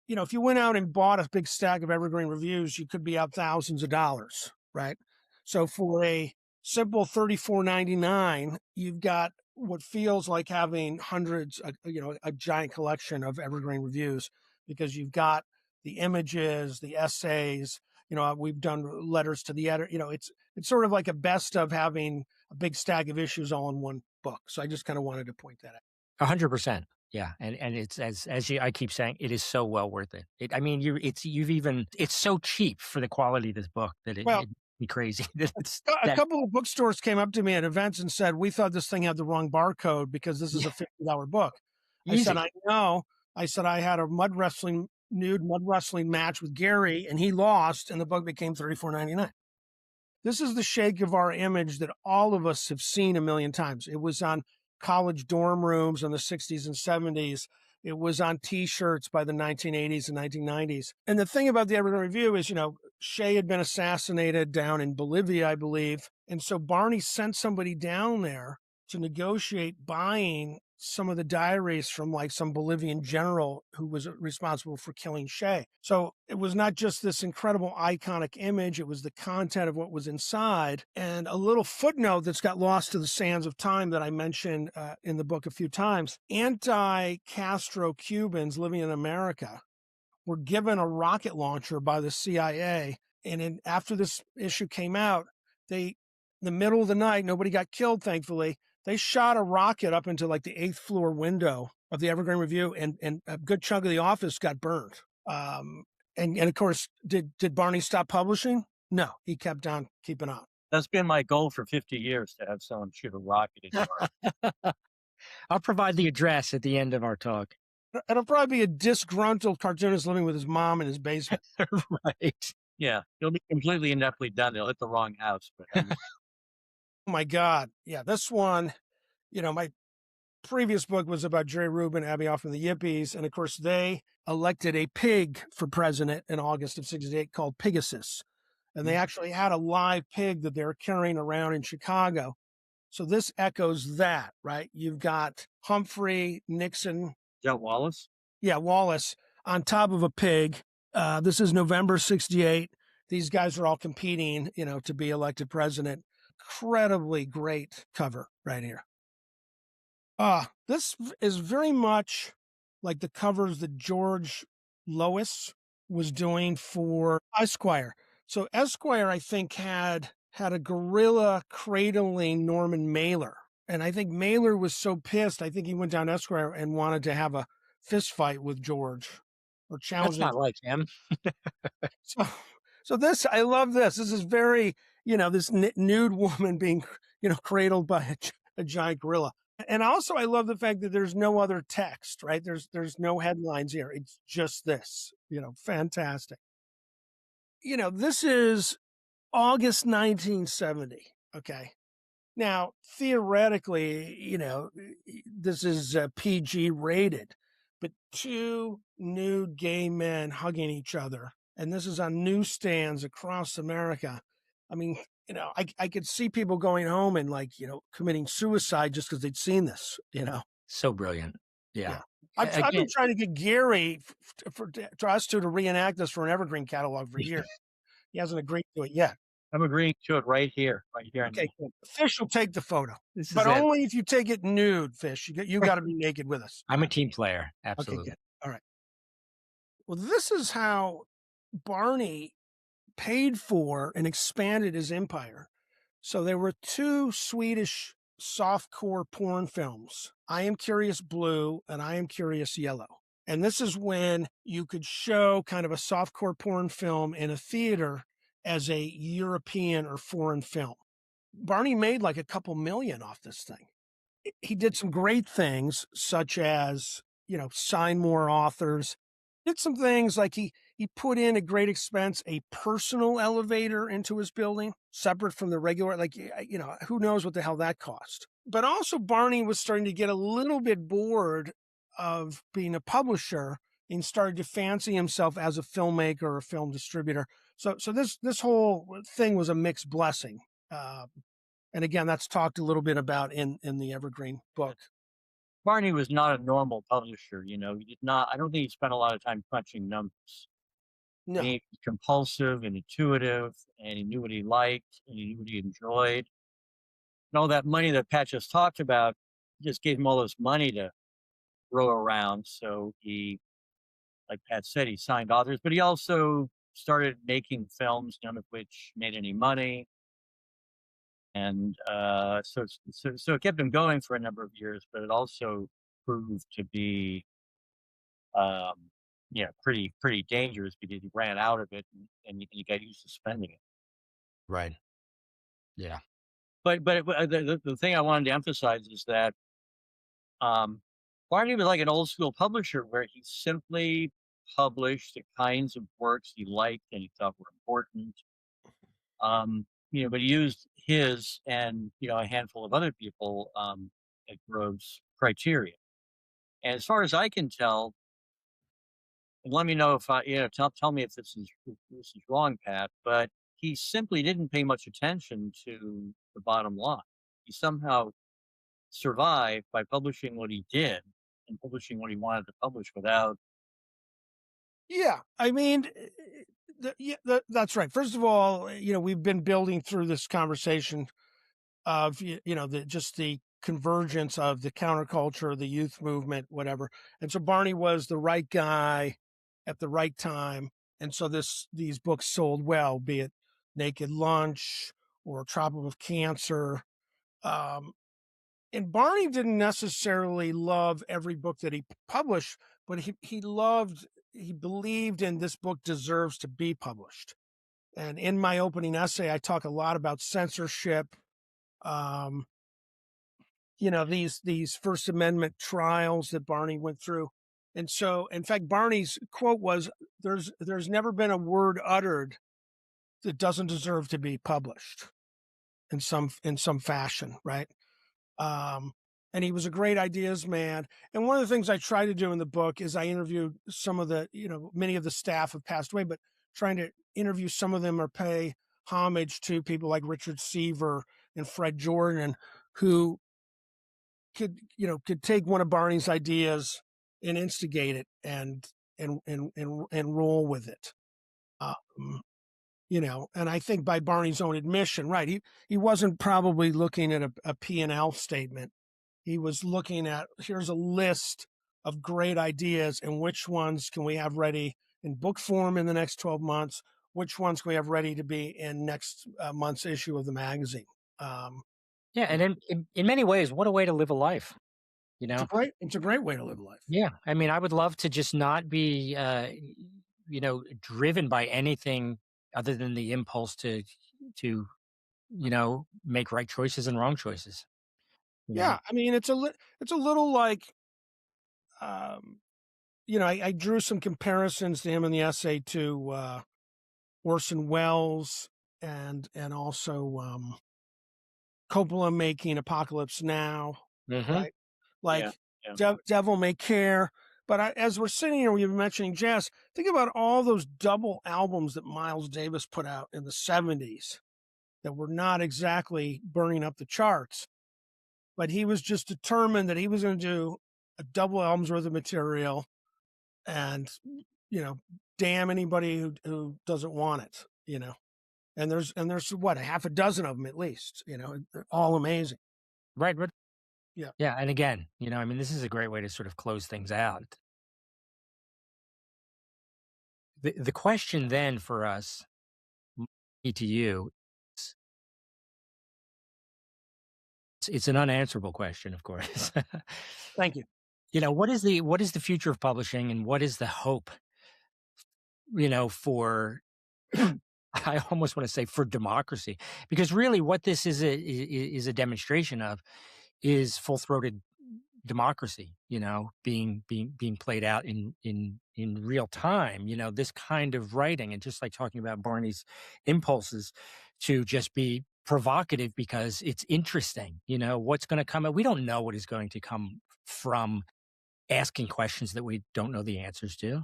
you know, if you went out and bought a big stack of Evergreen Reviews, you could be out thousands of dollars, right? So for a simple $34.99, you've got what feels like having hundreds, you know, a giant collection of Evergreen Reviews, because you've got the images, the essays. You know, we've done letters to the editor. You know, it's sort of like a best of having a big stack of issues all in one book. So I just kind of wanted to point that out. 100%. Yeah, and it's I keep saying, it is so well worth it. It's so cheap for the quality of this book that it'd be crazy. A couple of bookstores came up to me at events and said, "We thought this thing had the wrong barcode because this is a $50 book." I said, "I know." I said, "I had a nude mud wrestling match with Gary, and he lost, and the book became $34.99." This is the Che Guevara image that all of us have seen a million times. It was on college dorm rooms in the 60s and 70s. It was on T-shirts by the 1980s and 1990s. And the thing about the Evergreen Review is, you know, Che had been assassinated down in Bolivia, I believe. And so Barney sent somebody down there to negotiate buying some of the diaries from like some Bolivian general who was responsible for killing Che. So it was not just this incredible iconic image, it was the content of what was inside. And a little footnote that's got lost to the sands of time that I mentioned in the book a few times. Anti-Castro Cubans living in America were given a rocket launcher by the CIA. And after this issue came out, in the middle of the night, nobody got killed, thankfully. They shot a rocket up into like the 8th floor window of the Evergreen Review, and a good chunk of the office got burned. And of course, did Barney stop publishing? No, he kept on keeping on. That's been my goal for 50 years, to have someone shoot a rocket in your I'll provide the address at the end of our talk. It'll probably be a disgruntled cartoonist living with his mom in his basement. Right. Yeah, it'll be completely ineptly done. They'll hit the wrong house. But Oh my God. Yeah, this one, my previous book was about Jerry Rubin, Abby Hoffman, the Yippies. And of course, they elected a pig for president in August of 68 called Pegasus. And they actually had a live pig that they were carrying around in Chicago. So this echoes that, right? You've got Humphrey, Nixon. Is that Wallace? Yeah, Wallace on top of a pig. This is November 68. These guys are all competing, to be elected president. Incredibly great cover right here. This is very much like the covers that George Lois was doing for Esquire. So Esquire, I think, had a gorilla cradling Norman Mailer. And I think Mailer was so pissed, I think he went down Esquire and wanted to have a fist fight with George or challenge That's him. not like him. So this, I love this. This is very, this nude woman being, cradled by a giant gorilla. And also, I love the fact that there's no other text, right? There's no headlines here. It's just this, fantastic. This is August 1970. Okay. Now, theoretically, this is PG rated, but two nude gay men hugging each other. And this is on newsstands across America. I mean, I could see people going home and committing suicide just because they'd seen this, So brilliant. Yeah. I've been trying to get Gary for us to reenact this for an Evergreen catalog for years. He hasn't agreed to it yet. I'm agreeing to it right here. Okay, cool. Fish will take the photo, but only if you take it nude, Fish. You got to be naked with us. I'm a team player. Absolutely. Okay, good. All right. Well, this is how Barney paid for and expanded his empire. So there were two Swedish softcore porn films, I Am Curious Blue and I Am Curious Yellow. And this is when you could show kind of a softcore porn film in a theater as a European or foreign film. Barney made like a couple million off this thing. He did some great things, such as, sign more authors. Did some things like he put in at great expense a personal elevator into his building, separate from the regular, who knows what the hell that cost. But also Barney was starting to get a little bit bored of being a publisher and started to fancy himself as a filmmaker or a film distributor. So this whole thing was a mixed blessing. And again, that's talked a little bit about in the Evergreen book. Barney was not a normal publisher. He did not. I don't think he spent a lot of time crunching numbers. No. He was compulsive and intuitive, and he knew what he liked and he knew what he enjoyed. And all that money that Pat just talked about just gave him all this money to throw around. So he, like Pat said, he signed authors, but he also started making films, none of which made any money. And so it kept him going for a number of years, but it also proved to be, pretty dangerous because he ran out of it and you got used to spending it. Right. Yeah. But the thing I wanted to emphasize is that Barney was like an old school publisher where he simply published the kinds of works he liked and he thought were important. But he used his and a handful of other people at Grove's criteria. And as far as I can tell, and let me know if tell me if this is wrong, Pat. But he simply didn't pay much attention to the bottom line. He somehow survived by publishing what he did and publishing what he wanted to publish without. Yeah, I mean, that's right. First of all, we've been building through this conversation of the convergence of the counterculture, the youth movement, whatever. And so Barney was the right guy at the right time, and so these books sold well, be it Naked Lunch or Tropic of Cancer. And Barney didn't necessarily love every book that he published, but he believed in this book deserves to be published. And in my opening essay, I talk a lot about censorship, these First Amendment trials that Barney went through. And so, in fact, Barney's quote was, "There's never been a word uttered that doesn't deserve to be published in some fashion, right?" And he was a great ideas man. And one of the things I try to do in the book is I interviewed some of the, many of the staff have passed away, but trying to interview some of them or pay homage to people like Richard Seaver and Fred Jordan, who could take one of Barney's ideas and instigate it and roll with it. And I think by Barney's own admission, right, he wasn't probably looking at a P&L statement. He was looking at, here's a list of great ideas, and which ones can we have ready in book form in the next 12 months? Which ones can we have ready to be in next month's issue of the magazine? Yeah, and in many ways, what a way to live a life. It's a great way to live life. Yeah, I mean, I would love to just not be, driven by anything other than the impulse to make right choices and wrong choices. Yeah, I mean, it's a little like, I drew some comparisons to him in the essay to Orson Welles and also Coppola making Apocalypse Now, right? Like, Devil May Care. But as we're sitting here, we've been mentioning jazz. Think about all those double albums that Miles Davis put out in the 70s that were not exactly burning up the charts. But he was just determined that he was going to do a double album's worth of material, and damn anybody who doesn't want it. And there's what, a half a dozen of them at least. They're all amazing. Right. Yeah. Yeah, and again, I mean, this is a great way to sort of close things out. The question then for us, me to you, it's an unanswerable question, of course. Thank you. What is the future of publishing, and what is the hope, for I almost want to say for democracy, because really what this is a demonstration of is full-throated democracy, being played out in real time, this kind of writing, and just like talking about Barney's impulses to just be provocative because it's interesting, what's going to come out. We don't know what is going to come from asking questions that we don't know the answers to,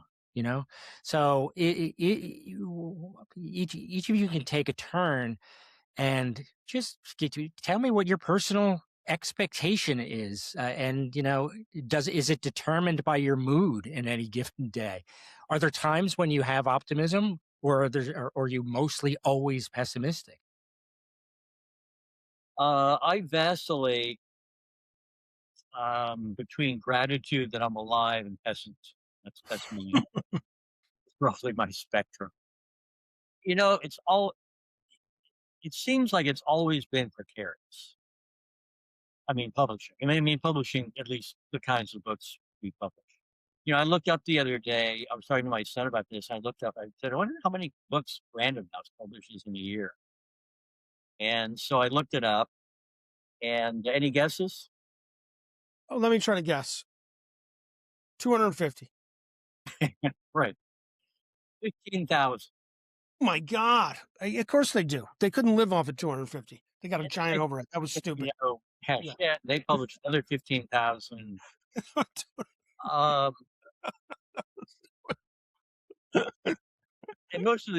so each of you can take a turn and just tell me what your personal expectation is, and is it determined by your mood in any given day? Are there times when you have optimism, or are you mostly always pessimistic? I vacillate between gratitude that I'm alive and pessimism. That's me. It's roughly my spectrum. It seems like it's always been precarious. I mean, publishing. Publishing, at least the kinds of books we publish. I looked up the other day, I was talking to my son about this. I looked up, I said, I wonder how many books Random House publishes in a year. And so I looked it up. And any guesses? Oh, let me try to guess. 250. Right. 15,000. Oh my God. Of course they do. They couldn't live off of 250. They got a giant overhead. That was stupid. Yeah, they published another 15,000. And most of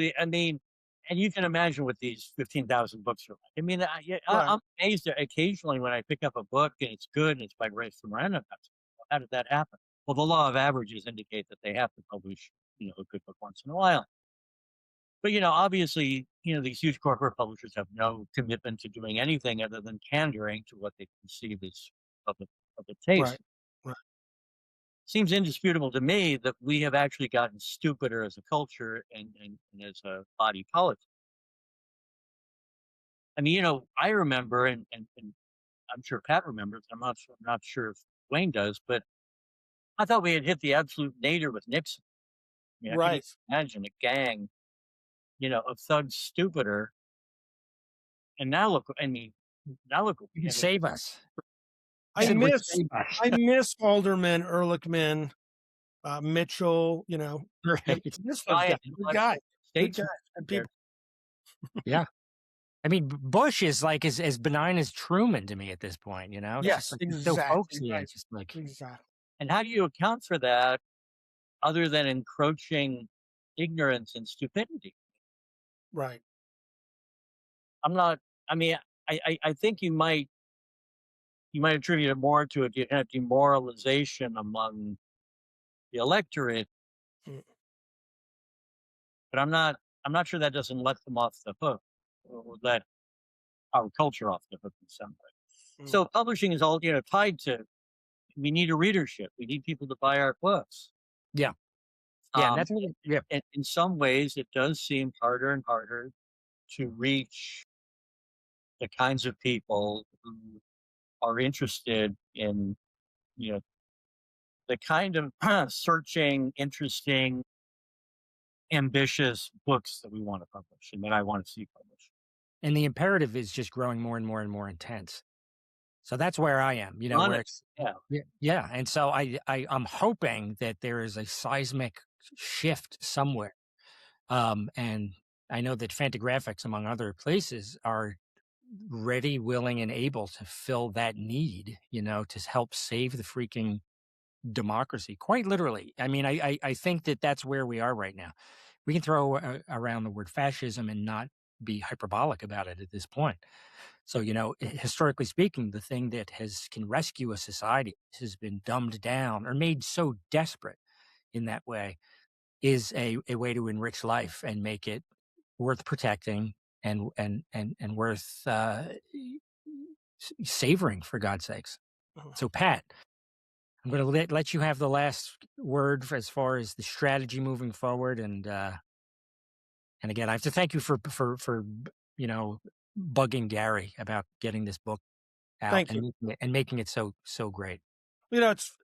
and you can imagine what these 15,000 books are like. I'm amazed that occasionally when I pick up a book and it's good and it's by some random house. How did that happen? Well, the law of averages indicate that they have to publish, a good book once in a while. But, obviously, these huge corporate publishers have no commitment to doing anything other than pandering to what they conceive as public taste. Right. Seems indisputable to me that we have actually gotten stupider as a culture and as a body politic. I remember, and I'm sure Pat remembers, I'm not sure if Wayne does, but I thought we had hit the absolute nadir with Nixon. Right. Imagine a gang, of thugs stupider. And now look, You can save us. I miss Alderman Ehrlichman Mitchell, Right. this those guys, Giant good guys, good states guys, good there. people. Yeah. I mean, Bush is like as benign as Truman to me at this point. It's just Yes, like he's so exactly folksy and right. just like, Exactly. And how do you account for that other than encroaching ignorance and stupidity? Right. I'm not. I mean, I think you might attribute it more to a demoralization among the electorate, Mm, but I'm not sure that doesn't let them off the hook, or let our culture off the hook in some way. mm, So publishing is all tied to. We need a readership. We need people to buy our books. yeah, yeah, and Um, that's yeah. and in some ways, it does seem harder and harder to reach the kinds of people who are interested in you know the kind of searching, interesting, ambitious books that we want to publish and that I want to see published. And the imperative is just growing more and more and more intense. So that's where I am. Where Honest, it's yeah. yeah, and so I'm hoping that there is a seismic shift somewhere. And I know that Fantagraphics, among other places, are ready, willing, and able to fill that need, to help save the freaking democracy, quite literally. I mean, I think that that's where we are right now. We can throw around the word fascism and not be hyperbolic about it at this point. So, historically speaking, the thing that can rescue a society has been dumbed down or made so desperate in that way is a way to enrich life and make it worth protecting and worth savoring, for God's sakes. mhm. So, Pat, I'm going to let you have the last word as far as the strategy moving forward, and again, I have to thank you for bugging Gary about getting this book out Thank you. and making it so great. It's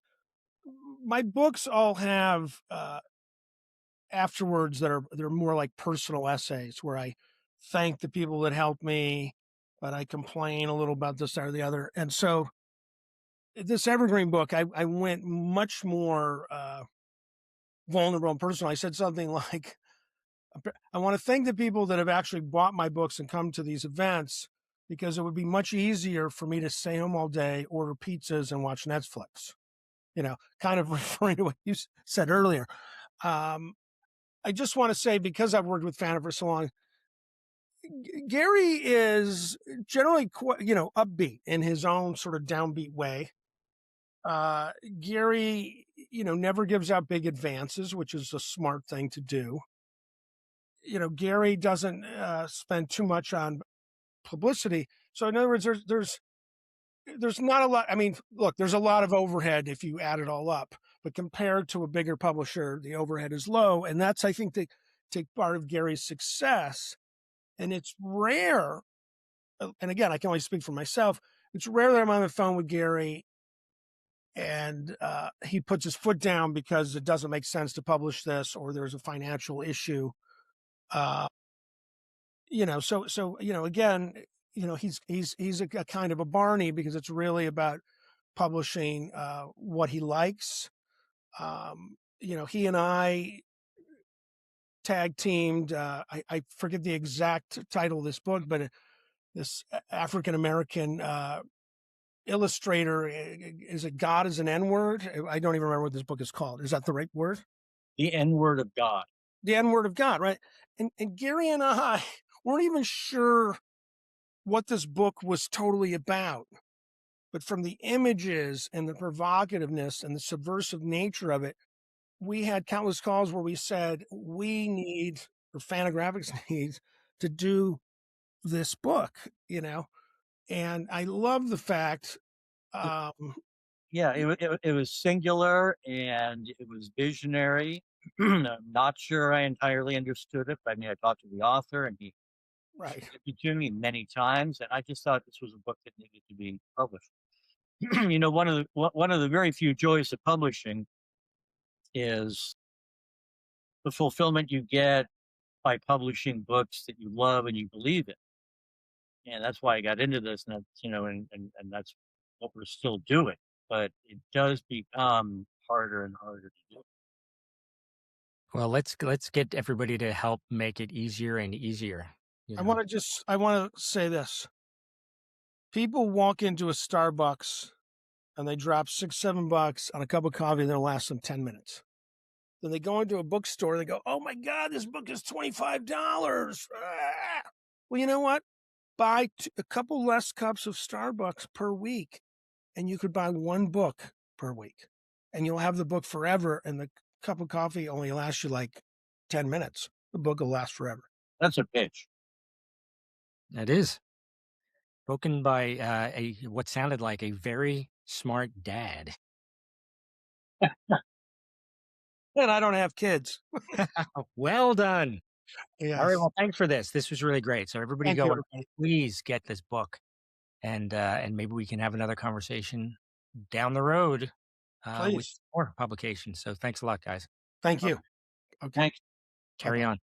my books all have afterwards they're more like personal essays where I thank the people that helped me, but I complain a little about this, that, or the other. And so this Evergreen book, I went much more vulnerable and personal. I said something like, I want to thank the people that have actually bought my books and come to these events, because it would be much easier for me to stay home all day, order pizzas, and watch Netflix. Kind of referring to what you said earlier. I just want to say, because I've worked with Fanta for so long, Gary is generally quite, upbeat in his own sort of downbeat way. Gary, never gives out big advances, which is a smart thing to do. Gary doesn't spend too much on publicity. So in other words, there's not a lot. I mean, look, there's a lot of overhead if you add it all up, but compared to a bigger publisher, the overhead is low, and that's, I think, the take part of Gary's success. And it's rare, and again, I can only speak for myself. It's rare that I'm on the phone with Gary and he puts his foot down because it doesn't make sense to publish this, or there's a financial issue. Uh, again, he's a kind of a Barney, because it's really about publishing what he likes. He and I tag teamed. I forget the exact title of this book, but this African American illustrator, is it God is an N-word? I don't even remember what this book is called. Is that the right word? The N word of God. The N-word of God, right? And Gary and I weren't even sure what this book was totally about. But from the images and the provocativeness and the subversive nature of it, we had countless calls where we said, we need, or Fantagraphics needs, to do this book, And I love the fact, Yeah, it was singular and it was visionary. I'm not sure I entirely understood it, but I mean, I talked to the author and he right. sent it to me many times, and I just thought this was a book that needed to be published. One of the very few joys of publishing is the fulfillment you get by publishing books that you love and you believe in. And that's why I got into this, and that's, and that's what we're still doing. But it does become harder and harder to do. Well, let's get everybody to help make it easier and easier. I want to say this. People walk into a Starbucks and they drop $6-7 on a cup of coffee and it'll last them 10 minutes. Then they go into a bookstore and they go, oh my God, this book is $25. Ah! Well, you know what? Buy a couple less cups of Starbucks per week and you could buy one book per week and you'll have the book forever. And the cup of coffee only lasts you like 10 minutes. The book will last forever. That's a pitch. That is spoken by what sounded like a very smart dad. And I don't have kids. Well done. Yes. All right. Well, thanks for this. This was really great. So everybody Thank go you, and everybody. please get this book, and maybe we can have another conversation down the road with Please. more publications. So thanks a lot, guys. Thank you. Okay. Thanks. Carry Bye-bye. on.